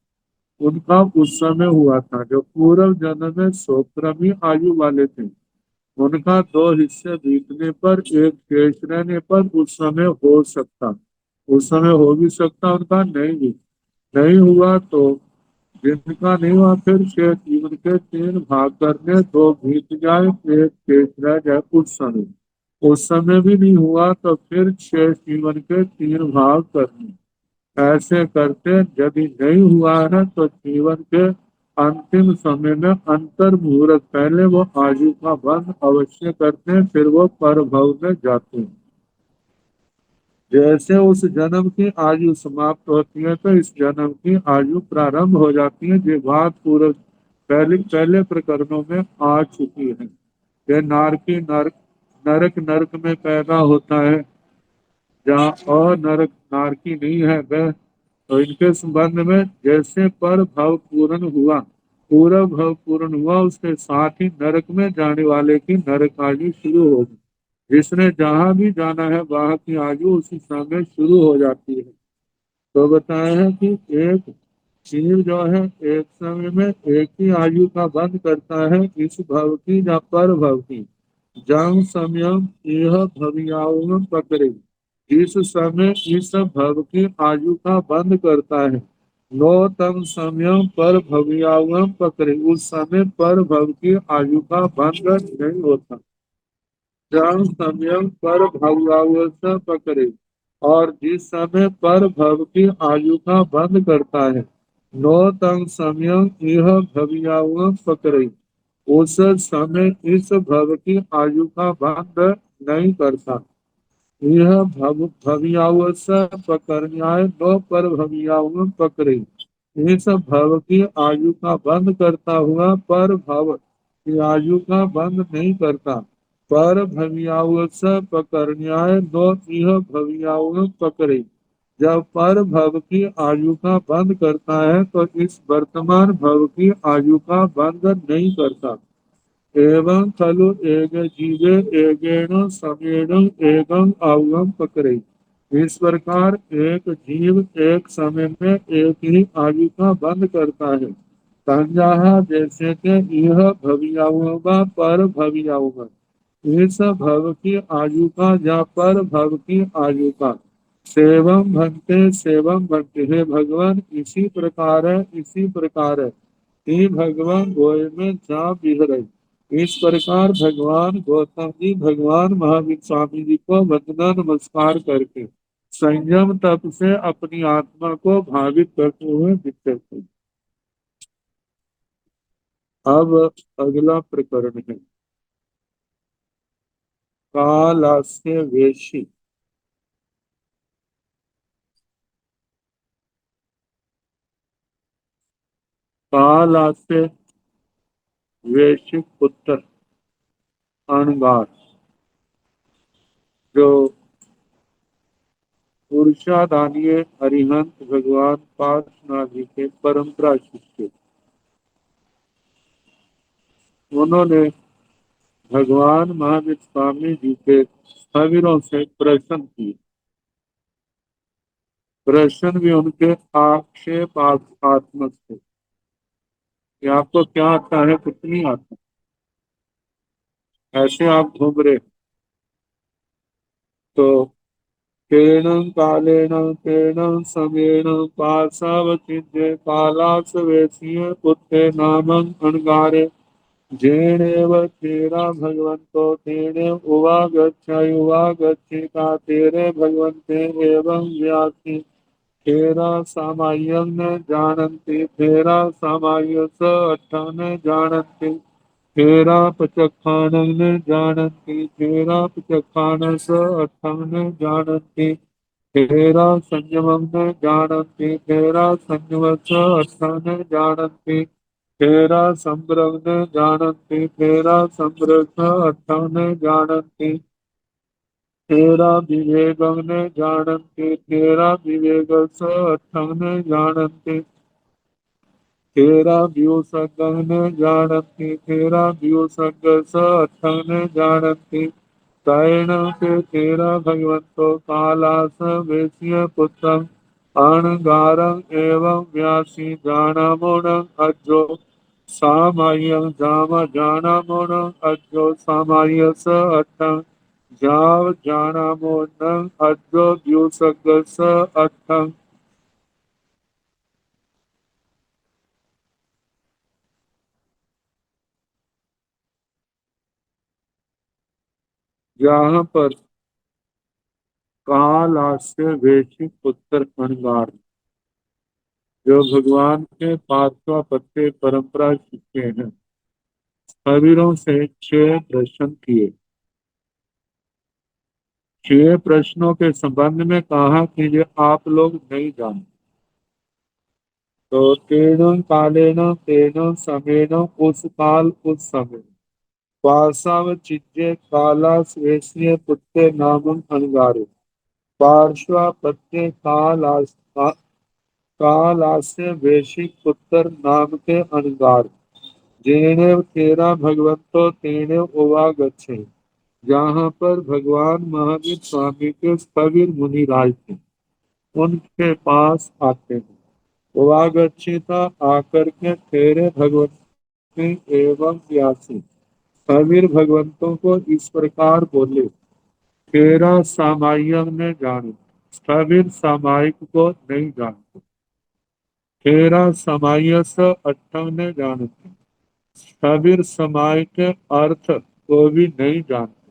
उनका उस समय हुआ था। जो पूर्व जन्म में सोक्रमी आयु वाले थे, उनका 2 हिस्से बीतने पर एक शेष रहने पर उस समय हो सकता, उस समय हो भी सकता, उनका नहीं भी नहीं हुआ। तो जिनका नहीं हुआ फिर शेष जीवन के 3 भाग करने, 2 बीत जाए एक शेष रह जाए उस समय भी नहीं हुआ तो फिर शेष जीवन के 3 भाग करने। ऐसे करते यदि नहीं हुआ है तो जीवन के अंतिम समय में अंतर मुहूर्त पहले वो आयु का बंध अवश्य करते हैं, फिर वो परभव में जाते हैं। जैसे उस जन्म की आयु समाप्त होती है तो इस जन्म की आयु प्रारंभ हो जाती है। ये बात पूर्व पहले पहले प्रकरणों में आ चुकी है। ये नारकी नरक नरक में पैदा होता है, जहाँ और नरक नारकी नहीं है वह। तो इनके संबंध में जैसे पर भव पूर्ण हुआ, पूरा भव पूर्ण हुआ, उसके साथ ही नरक में जाने वाले की नरक आयु शुरू होगी। जिसने जहां भी जाना है वहां की आयु उसी समय शुरू हो जाती है। तो बताया है कि एक जीव जो है एक समय में एक ही आयु का बंद करता है, इस भव की या पर भव की। जंग समयम यह भवियाओं पकड़े, इस समय इस भव की आयु का बंद करता है। नो तम समयम पर भवियाओं पकड़े, उस समय पर भव की आयु का बंद नहीं होता। जब समय पर भव्यावस्था पकड़े, और जिस समय पर भव की आयु का बंद करता है, नो तंग समय यह भव्याव पकड़े, उस समय इस भव की आयु का बंद नहीं करता। यह भव्यावस्था पकड़न्याय नो पर भव्याव पकड़े, इस भव की आयु का बंद करता हुआ पर भव की आयु का बंद नहीं करता। पर भवियाव पकड़न्याय दो इह भवियाव पकड़े, जब पर भव की आयु का बंद करता है तो इस वर्तमान भव की आयु का बंद नहीं करता। एवं खलु एक जीवे एगेण समेण एगम अवगम पकड़े। इस प्रकार एक जीव एक समय में एक ही आयु का बंद करता है। संज्ञा जैसे कि यह भवियाऊगा पर भवियाऊगा। इस भव की आयु का या पर भव की आयु का सेवम भंते हे भगवान इसी प्रकार है इसी प्रकार है। हे भगवान गोय में जा बिहरे। इस प्रकार भगवान गौतम जी भगवान महावीर स्वामी जी को वंदना नमस्कार करके संयम तप से अपनी आत्मा को भावित करते हुए दिखते थे। अब अगला प्रकरण है कालास्य वेशी। कालास्य वैश्विक पुत्र अणगार जो पुरुषादानीय अरिहंत भगवान पार्श्वनाथ जी के परंपरा शिष्य, उन्होंने भगवान महावीर स्वामी जी के शरीरों से प्रश्न किए। प्रश्न भी उनके आक्षेपात्मक थे कि आपको क्या आता है कुछ नहीं आता, ऐसे आप घूम रहे। तो केण कालेन केण समेण पाशावचिन्त्य कालासवेशीय पुत्रे नामं अणगारे जेनेव तेरा भगवन्तो तेने उवागच्छयुवागच्छिता तेरे भगवन्ते एवं व्यासी तेरा सामाय्यं न जानन्ति तेरा सामाय्य स अट्ठं न जानन्ति तेरा पचखानं न जानन्ति तेरा पचखान स अट्ठं न जानन्ति तेरा संयमं न जानन्ति तेरा संयम स अट्ठं न जानन्ति तेरा संभ्रम न जानन्ति तेरा संभ्रम स अट्ठं न जानन्ति तेरा विवेकं न जानन्ति तेरा विवेक स अट्ठं न जानन्ति तेरा व्यूसर्गं न जानन्ति तेरा व्यूसर्ग स अट्ठं न जानन्ति तैण से तेरा भगवन्तो कालास वेश्य पुत्रं अणगारं एवं व्यासी जानामोणं अज्जो सामाय्यं जाम जानामोणं अज्जो सामाय्य स अट्ठं जाव जानामोणं अज्जो व्यूसर्ग स अट्ठं। यहाँ पर कालास्य वैश्विक पुत्र अणगार जो भगवान के पांचवा पत्ते परंपरा शिष्य हैं, शरीरों से 6 प्रश्न किए। 6 प्रश्नों के संबंध में कहा कि ये आप लोग नहीं जानते। तो तेन कालेन तेन समेन उस काल उस समय पार्श्व चिज्जे काला स्वेशीय पुत्रे नामं अणगारे पार्श्व पत्ते कालास्य वैश्विक पुत्र नाम के अणगार जेने तेरा भगवंतो तेने उवागच्छे। जहाँ पर भगवान महावीर स्वामी के स्थविर मुनि राज थे, उनके पास आते हैं। उवागच्छिता आकर के तेरे भगवती एवं व्यासी स्थविर भगवंतों को इस प्रकार बोले तेरा सामायिक ने जाने। स्थविर सामायिक को नहीं जानते, तेरा समायस अट्ठम ने जानते, स्थविर समाय के अर्थ को भी नहीं जानते।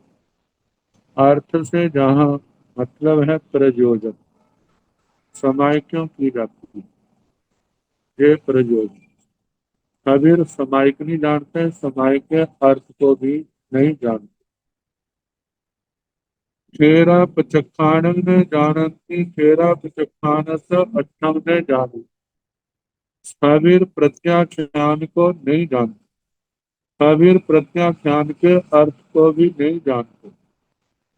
अर्थ से जहाँ मतलब है प्रयोजन, समाय क्यों की जाती है, ये प्रयोजन। स्थविर समाय को नहीं जानते, समाय के अर्थ को भी नहीं जानते। तेरा पचखान ने जानती तेरा पचखानस अट्ठम ने जानी। स्थविर प्रत्याख्यान को नहीं जानते, स्थविर प्रत्याख्यान के अर्थ को भी नहीं जानते।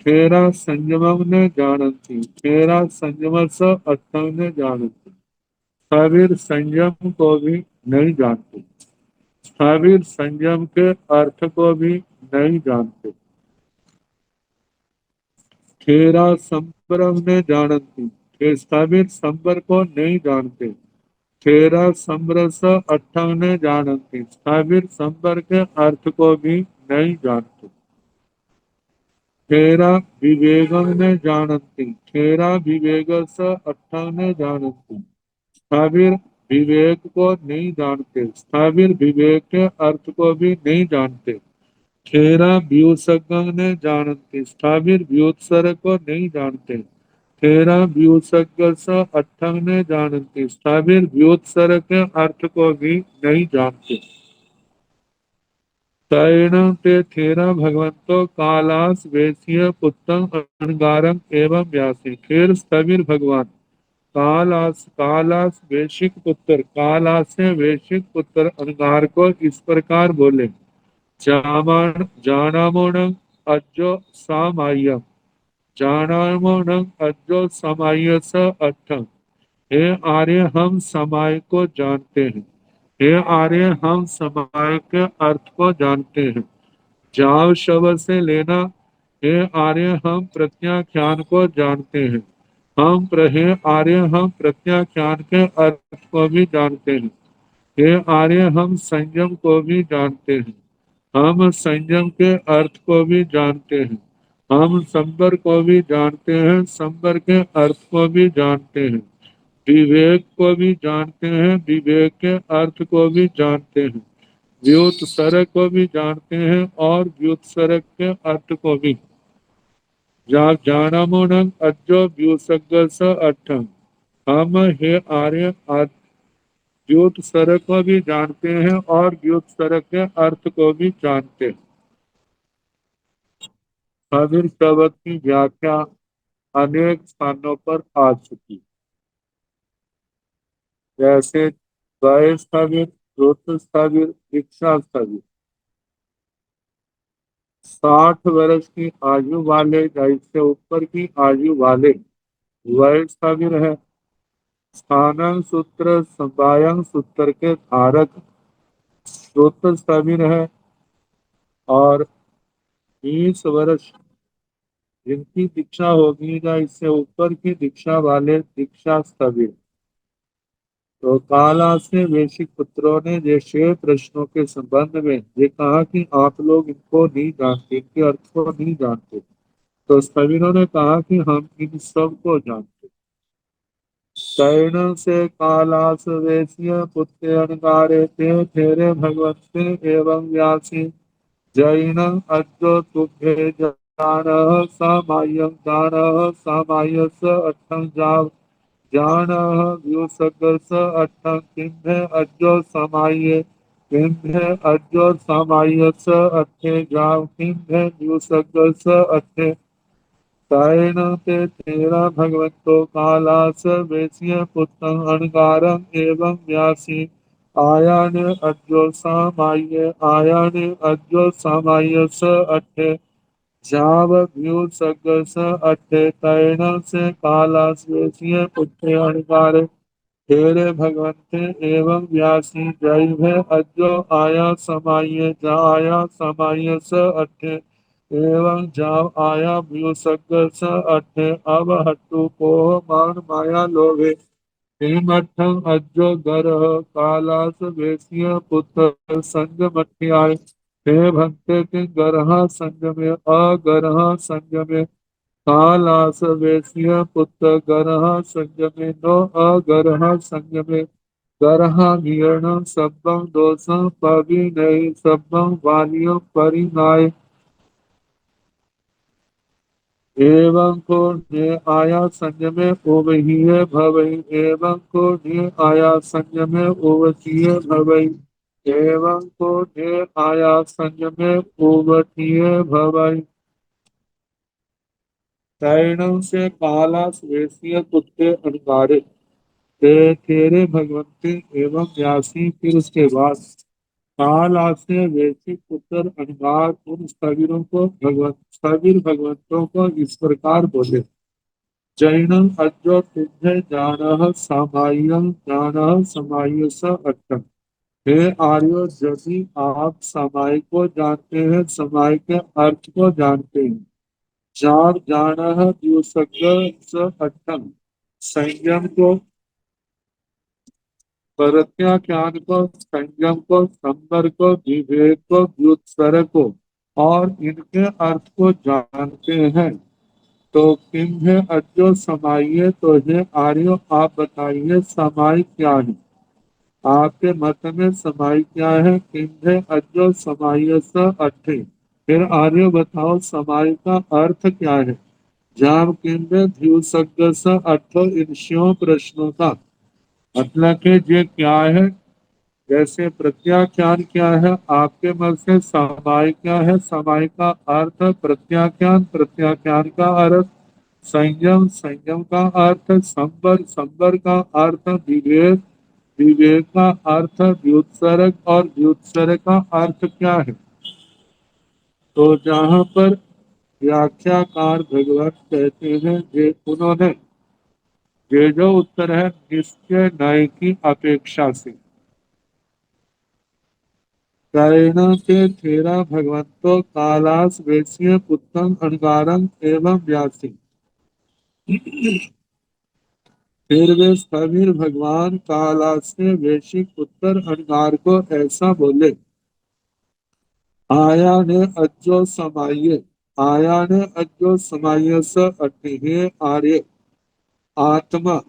खेरा संयमम ने जानती, खेरा संयम स अर्थम ने जानती, स्थावीर संयम को भी नहीं जानते, स्थावीर संयम के अर्थ को भी नहीं जानते। खेरा संबरम ने जानती, के स्थावीर संबर को नहीं जानते, खेरा संबरस अठम ने जानती, स्थावीर संबर के अर्थ को भी नहीं जानते। खेरा विवेगम ने जानती, खेरा विवेक स अठम ने जानती, स्थावीर विवेक को नहीं जानते, स्थावीर विवेक के अर्थ को भी नहीं जानते। खेरा व्युत्सर्ग ने जानते, स्थावीर व्युत्सर्ग को नहीं जानते, खेरा व्युत्सर्ग स अठम ने जानते, स्थावीर व्युत्सर्ग के अर्थ को भी नहीं जानते। तैण ते थेरा भगवंतो कालास वेश्य पुत्रम अनगारम एवं व्यासी, खेर स्थविर भगवान कालास वैश्विक पुत्र, कालास से वैश्विक पुत्र अनगार को इस प्रकार बोले। जानामोणं अज्जो सामाय्यम, जानामोणं अज्जो समाय स अर्थम, हे आर्य हम समाय को जानते हैं, हे आर्य हम समाय के अर्थ को जानते हैं। जाव शब्द से लेना, हे आर्य हम प्रत्याख्यान को जानते हैं, हे आर्य हम प्रत्याख्यान के अर्थ को भी जानते हैं, हे आर्य हम संयम को भी जानते हैं, हम संयम के अर्थ को भी जानते हैं, हम संबर को भी जानते हैं, संबर के अर्थ को भी जानते हैं, विवेक को भी जानते हैं, विवेक के अर्थ को भी जानते हैं, व्युत्सर्ग को भी जानते हैं और व्युत्सर्ग के अर्थ को भी। जानमोनंग अज्जो व्युत्सर्ग स अर्थम, हम हे आर्य व्युत्सर्ग को भी जानते हैं और व्युत्सर्ग के अर्थ को भी जानते हैं। स्थावीर शब्द की व्याख्या अनेक स्थानों पर आ चुकी, जैसे द्वय स्थावीर, श्रोत्र स्थावीर, दीक्षा स्थावीर। 60 वर्ष की आयु वाले या इससे ऊपर की आयु वाले वय स्थावीर है। स्थानं सूत्र संवायं सूत्र के धारक श्रोत्र स्थावीर है, और 20 वर्ष जिनकी दीक्षा होगी या इससे ऊपर की दीक्षा वाले दीक्षा स्थविर। तो काला से वैश्विक पुत्रों ने ये 6 प्रश्नों के संबंध में ये कहा कि आप लोग इनको नहीं जानते, इनके अर्थ को नहीं जानते। तो स्थविरों ने कहा कि हम इन सब को जानते। तैण से कालास वैश्य पुत्र अनगारे ते तेरे भगवते एवं व्यासी, जैन अद्यो तुभ्ये जानः सामायं जानः सामाय स अर्थं जाव, जानः व्युत्सर्ग स अर्थं किम्भे अद्यो समाये, किम्भे अद्यो समाय स अर्थे जाव, किम्भे व्युत्सर्ग स अर्थे। तैण ते तेरा भगवतो कालास वैश्य पुत्र अनगारं एवं व्यासी, आयान अज्जो सामाय, आयान अज्जो सामाय स अट्ठे, जाव व्युत्सर्ग स अट्ठे। तैण से कालास वैश्य पुत्र अनगार तेरे भगवते एवं व्यासी, जय अज्जो आया समाय, जा आया समाय स अट्ठे, एवं जाव आया व्युसर्ग स अट्ठे। अब हट्टु को मान माया लोभे, हेमठं अज्जो गर कालास वेश्य पुत्र संग मठियाय, हे भक्ते के गरहा संग में अगरहा संग में, कालास वेश्य पुत्र गरहा संग में नो अगरहा संग में, गरहा गिरण सब्बं दोषं पविनय सब्बं वालियों परिनाय, एवं को ने आया संयमे ओवहीय भवई, एवं को ने आया संयमे ओवतीय भवई, एवं को ने आया संयमे ओवतीय भवई। तैणं से काला स्वेशीय पुत्र अनगारे तेरे भगवंते एवं व्यासी। फिर उसके बाद काल आसे वैश्विक पुत्र अनगार उन स्थविर भगवंतों को इस प्रकार बोले। जैनम अद्यो तुझे जान सामाय्यम जान समाय स अट्टम। हे आर्यो, यदि आप समाय को जानते हैं, समाय के अर्थ को जानते हैं, जार जान द्युसर्ग स अट्टम, संयम को, प्रत्याख्यान को, संयम को, संबर को, विवेक को, व्युत्सर्ग को और इनके अर्थ को जानते हैं, तो किम है अद्यो समाइए, तो हे आर्यो आप बताइए समाई क्या है। आपके मत में समाई क्या है। किम है अद्यो समाइय स अट्ठे, फिर आर्यो बताओ समाई का अर्थ क्या है। जाम किम है ध्युसर्ग स अट्ठो, इन श्यों प्रश्नों का मतलब कि ये क्या है। जैसे प्रत्याख्यान क्या है, आपके मत से समाय क्या है, समाय का अर्थ प्रत्याख्यान, प्रत्याख्यान का अर्थ संयम, संयम का अर्थ संबर, संबर का अर्थ विवेक, विवेक का अर्थ व्युत्सर्ग और व्युत्सर्ग का अर्थ क्या है। तो जहाँ पर व्याख्याकार भगवत कहते हैं ये उन्होंने ये जो उत्तर है निश्चय न्याय की अपेक्षा से कर्ण के थेरा भगवंतो कालास वैश्य पुत्रम अणगारम एवं व्यासी। फिर वे स्थविर भगवान कालास से वैश्विक पुत्र अणगार को ऐसा बोले। आया ने अज्जो समाये, आया ने अज्जो समाये स अट्ठे आर्य। आत्मा,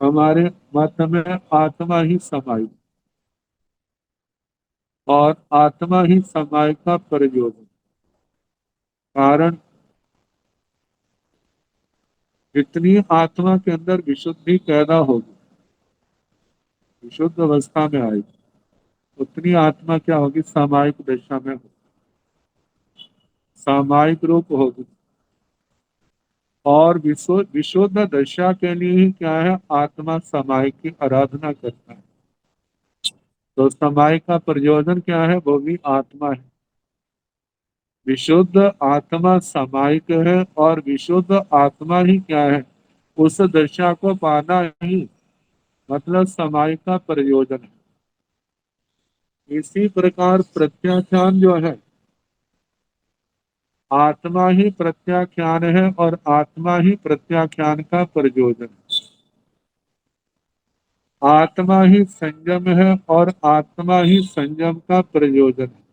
हमारे मत में आत्मा ही समाई और आत्मा ही समाय का प्रयोजन। कारण जितनी आत्मा के अंदर विशुद्धि पैदा होगी, विशुद्ध अवस्था में आएगी, उतनी आत्मा क्या होगी, सामायिक दशा में होगी, सामायिक रूप होगी। और विशुद्ध दशा के लिए ही क्या है, आत्मा समाय की आराधना करता है। तो समाय का प्रयोजन क्या है, वो भी आत्मा है। विशुद्ध आत्मा समायिक है और विशुद्ध आत्मा ही क्या है, उस दशा को पाना ही मतलब समाय का प्रयोजन है। इसी प्रकार प्रत्याख्यान जो है, आत्मा ही प्रत्याख्यान है और आत्मा ही प्रत्याख्यान का प्रयोजन है। आत्मा ही संयम है और आत्मा ही संयम का प्रयोजन है।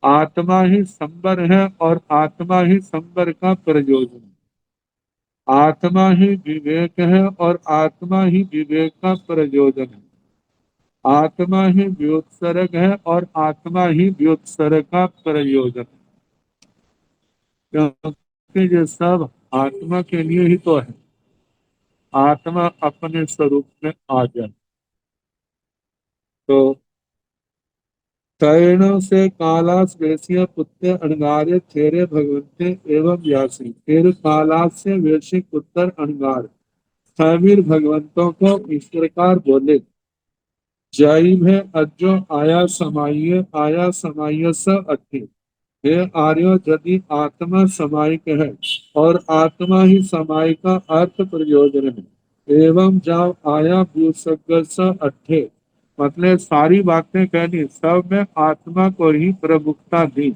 आत्मा ही संबर है और आत्मा ही संबर का प्रयोजन है। आत्मा ही विवेक है और आत्मा ही विवेक का प्रयोजन है। आत्मा ही व्युत्सर्ग है और आत्मा ही व्युत्सर्ग का प्रयोजन है। क्योंकि ये सब आत्मा के लिए ही तो है। आत्मा अपने स्वरूप में आ जाए। तो तैण से कालास वैश्य पुत्र अणगार्य थेरे भगवंते एवं व्यासी। फिर कालास से वैश्विक पुत्र अणगार स्थविर भगवंतों को इस प्रकार बोले। जैव है अज्जो आया समाय स अट्ठे। हे आर्यो, यदि आत्मा समायिक है और आत्मा ही समाय का अर्थ प्रयोजन है, एवं जाओ आया व्युसर्ग स अट्ठे, मतलब सारी बातें कहनी, सब में आत्मा को ही प्रमुखता दी।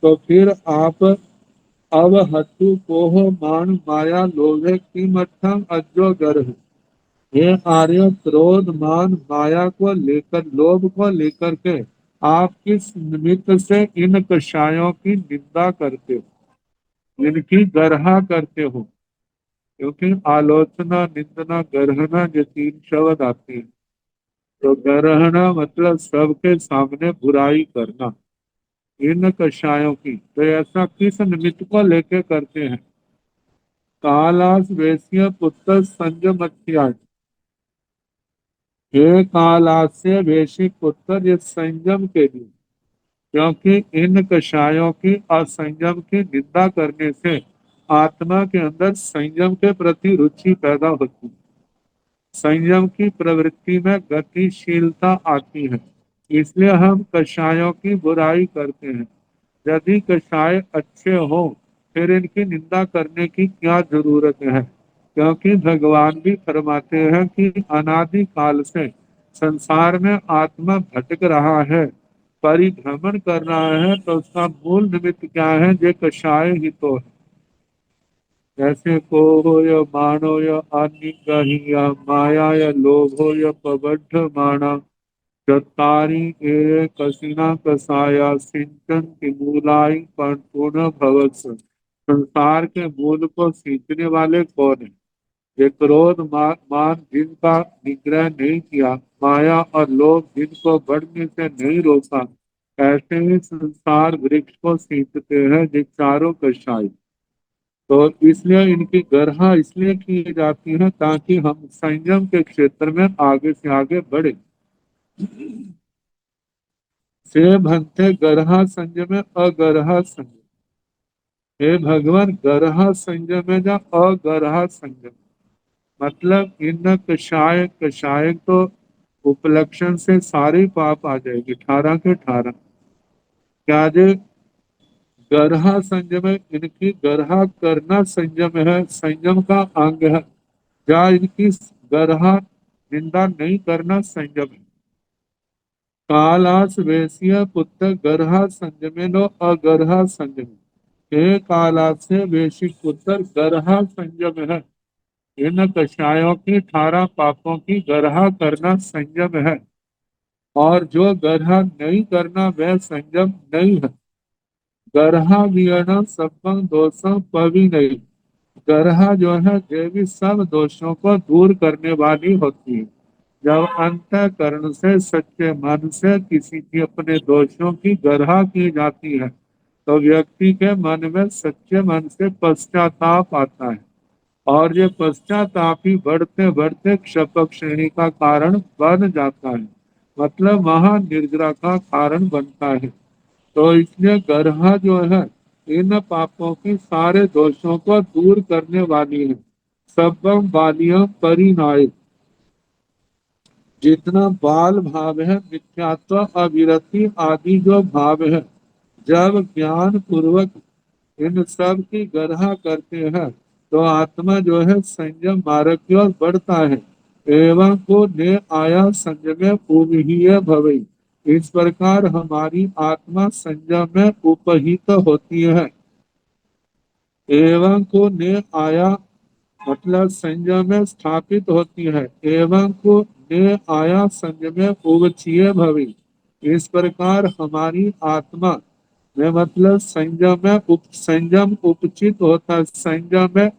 तो फिर आप अब हट्टू कोह मान माया लोभे की मठम अज्जो गर्भ। ये आर्य क्रोध मान माया को लेकर, लोभ को लेकर के आप किस निमित्त से इन कषायों की निंदा करते हो, इनकी गर्हा करते हो। क्योंकि आलोचना, निंदना, गर्हना ये तीन शब्द आती है। तो गर्हना मतलब सबके सामने बुराई करना, इन कषायों की। तो ऐसा किस निमित्त को लेके करते हैं। कालास वैश्य पुत्र संजमत्या। हे कालास्य वैश्विक पुत्र, ये संयम के लिए, क्योंकि इन कषायों की असंयम की निंदा करने से आत्मा के अंदर संयम के प्रति रुचि पैदा होती है। संयम की प्रवृत्ति में गतिशीलता आती है। इसलिए हम कषायों की बुराई करते हैं। यदि कषाय अच्छे हो फिर इनकी निंदा करने की क्या जरूरत है, क्योंकि भगवान भी फरमाते हैं कि अनादि काल से संसार में आत्मा भटक रहा है, परिभ्रमण कर रहा है, तो उसका मूल निमित्त क्या है? ये कषाय ही तो है। जैसे कोहो य मानो य अनिगहिया माया य लोभो य प्रबद्ध माना चत्तारि ए कसिना कसाया सिंचन की मूलाई पर पूर्ण भवत्स। संसार के मूल को सींचने वाले कौन है? ये क्रोध मान जिनका निग्रह नहीं किया, माया और लोभ जिनको बढ़ने से नहीं रोका, ऐसे ही संसार वृक्ष को सींचते हैं ये चारों कषाय। तो इसलिए इनकी गरहा इसलिए की जाती है ताकि हम संयम के क्षेत्र में आगे से आगे बढ़े। से भंते गरहा संयम अगरहा संयम। हे भगवान, गरहा संयम है या अगरहा संयम? मतलब इन कषाय कषाय तो उपलक्षण से सारे पाप आ जाएगी, 18 के 18। क्या जे गरहा संयम है? इनकी गरहा करना संयम है, संयम का अंग है। या इनकी गरहा निंदा नहीं करना संयम है। कालास वेश्य पुत्र गरहा संयमेनो अगरहा संयम। हे कालास से वेशी पुत्र गरहा संयम है। इन कषायों की 18 पापों की गरहा करना संयम है, और जो गरहा नहीं करना वह संयम नहीं है। गरहा वियण सबं दोषं पवि नहीं। गरहा जो है देवी सब दोषों को दूर करने वाली होती है। जब अंतःकरण से सच्चे मन से किसी की अपने दोषों की गरहा की जाती है तो व्यक्ति के मन में सच्चे मन से पश्चाताप आता है, और ये पश्चाताप ही बढ़ते बढ़ते क्षपक श्रेणी का कारण बन जाता है, मतलब महानिर्जरा का कारण बनता है। तो इसलिए गरहा जो है इन पापों की सारे दोषों को दूर करने वाली है। सबम बालियां परिनाय। जितना बाल भाव है, मिथ्यात्व, अविरति आदि जो भाव है, जब ज्ञान पूर्वक इन सब की गरहा करते हैं तो आत्मा जो है संयम मार्ग की ओर बढ़ता है। एवं को ने आया संयम उपहीय भवे। इस प्रकार हमारी आत्मा संयम में उपहित होती है। एवं को ने आया मतलब संयम में स्थापित होती है। एवं को ने आया संयम उवचीय भवी। इस प्रकार हमारी आत्मा में मतलब संयम उपचित होता है, संयम में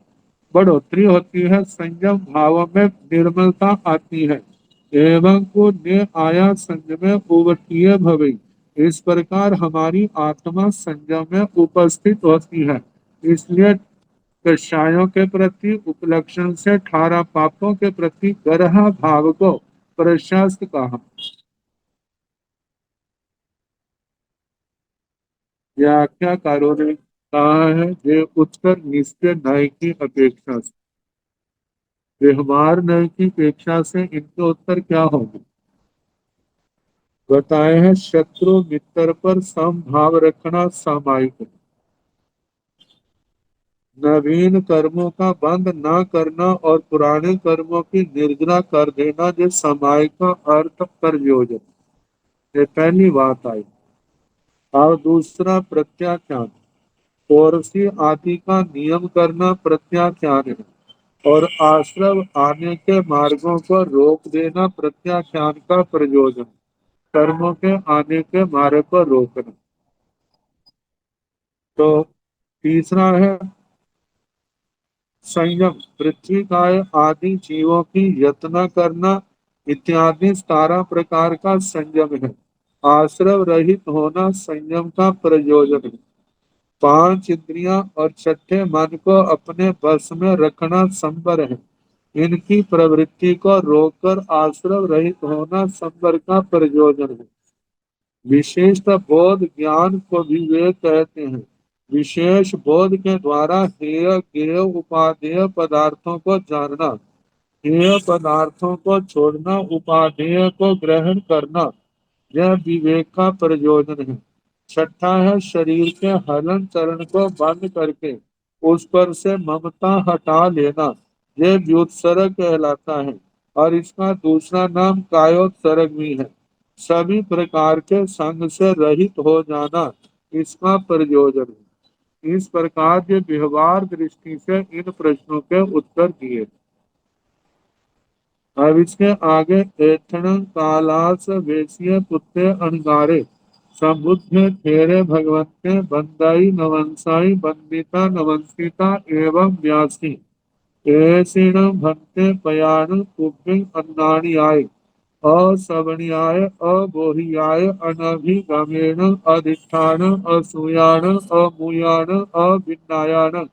बढ़ोतरी होती है, संयम भाव में निर्मलता आती है। एवं को ने आया संयम उवटीय भवी। इस प्रकार हमारी आत्मा संयम में उपस्थित होती है। इसलिए कषायों के प्रति उपलक्षण से 18 पापों के प्रति गरहा भाव को प्रशस्त कहा। व्याख्याकारों ने कहा है ये उत्तर निश्चय न्याय की अपेक्षा से, व्यवहार न्याय की अपेक्षा से इनके उत्तर क्या होंगे बताए हैं। शत्रु मित्र पर समभाव रखना सामायिक है। नवीन कर्मों का बंद न करना और पुराने कर्मों की निर्जना कर देना, जो सामायिक का अर्थ प्रयोजन। ये पहली बात आई। और दूसरा प्रत्याख्यान, पौरसी आदि का नियम करना प्रत्याख्यान है, और आश्रम आने के मार्गों को रोक देना प्रत्याख्यान का प्रयोजन। कर्मों के आने के मार्ग को रोकना। तो तीसरा है संयम, पृथ्वी काय आदि जीवों की यत्न करना इत्यादि 17 प्रकार का संयम है। आश्रव रहित होना संयम का प्रयोजन है। 5 इंद्रियां और छठे मन को अपने बस में रखना संवर है। इनकी प्रवृत्ति को रोककर आश्रव रहित होना संवर का प्रयोजन है। विशेषतः बोध ज्ञान को विवेक कहते हैं। विशेष बोध के द्वारा हेय ज्ञेय उपादेय पदार्थों को जानना, हेय पदार्थों को छोड़ना, उपादेय को ग्रहण करना, यह विवेक का प्रयोजन है। छठा है शरीर के हलन चरण को बंद करके उस पर से ममता हटा लेना, यह व्युत्सर्ग कहलाता है और इसका दूसरा नाम कायोत्सर्ग भी है। सभी प्रकार के संग से रहित हो जाना इसका प्रयोजन है। इस प्रकार के व्यवहार दृष्टि से इन प्रश्नों के उत्तर दिए। अब इसके आगे एथण कालास वेश्य पुत्रे अणगारे समुद्र ठेरे भगवते बंदाई नवंसाई बंदिता नवंसिता एवं व्यासी ऐसिण भक्ते पयाण कुब्बिंग अन्नानि आय असवण्याय अबोहियाय अनभिगमेण अधिष्ठान असूयान अमूयान अभिन्नायान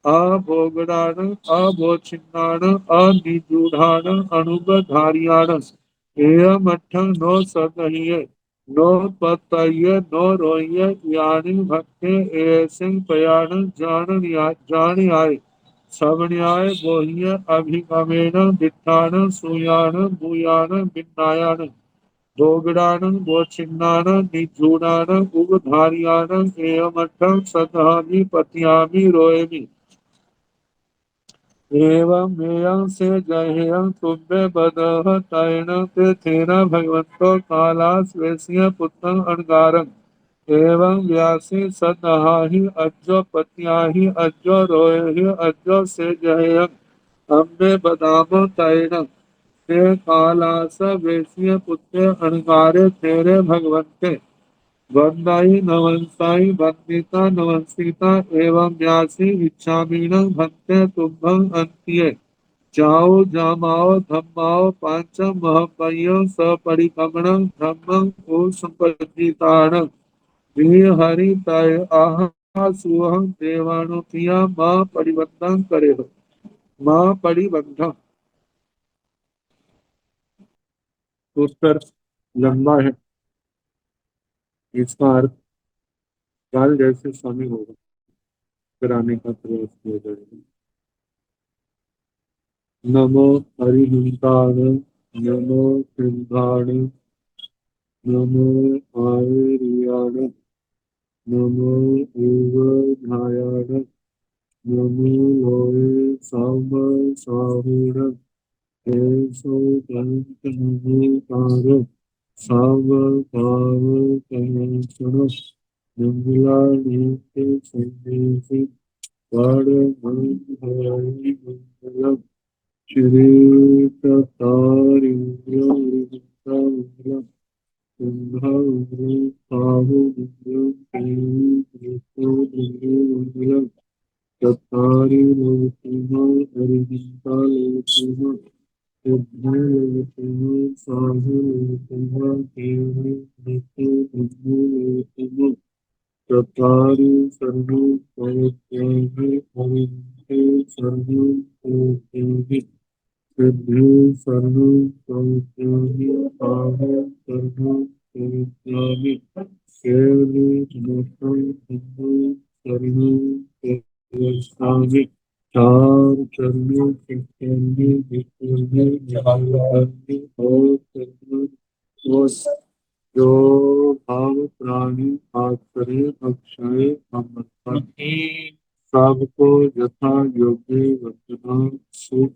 अभोगडान अभोच्छिन्नान अनिजूढ़ान अणुबधारियान एयमठं नो सदह्य नो पतय नो रोह्य यानि भक्ते एसिं पयान जानियाय सवण्याय बोह्य अभिगमेन दिट्ठान सूयान भूयान विन्नायान भोगडान बोच्छिन्नान निजूढ़ान उगधारियान एयमठं सदहमि पतियामि रोयमि एवं मेयं से जहेयं तुभ्य बदह तैण ते तेन भगवन्तो कालास वेश्य पुत्रं अणगारं एवं व्यासी सदहाहि अज्जो पत्याहि अज्जो रोहि अज्जो से जहेयं अम्बे बदामो तैण ते कालास वेश्य पुत्र अणगारे तेरे भगवन्ते वंदाई नवंसाई वंदिता नवंसिता एवं व्यासी इच्छामीण भक्ते तुम्भं अंत्ये जाओ जामाओ धम्माओ पांचम महपयो सपरिकमणं धम्मं ओ संपत्तिताण हरि तय आह सुहं देवानुपिया मां परिबद्धं करे हो मां परिबद्धं। उत्तर लंबा है, इसका अर्थ काल जैसे समय होगा कराने का प्रयास किया जाएगा। नमो हरिहिंताण नमो सिंहाण नमो आयर्याण नमो ऊर्ध्वधायाण नमो लोये साम साहुण केशो दंतनमोकार साम भाव कमंचन मंगलानीते संदेशे वाण मंगलम श्री ततारिन्द्र चत्वारि लोकाः अरिहन्तालोकाः सिद्धलोकाः साधुलोकाः देवलोकाः चत्वारि सर्वोपत्याः अरिहन्ते सर्वोपत्याः सिद्धि सर्वोपत्याः आह सर्वोपत्याः केवले नमः हिंदू सर्वोपत्याः चार चरणों के केंद्र विष्णु जहांगी और सर्व जो भाव प्राणी आश्रय अक्षय अमृत सबको यथा योग्य वचना सुख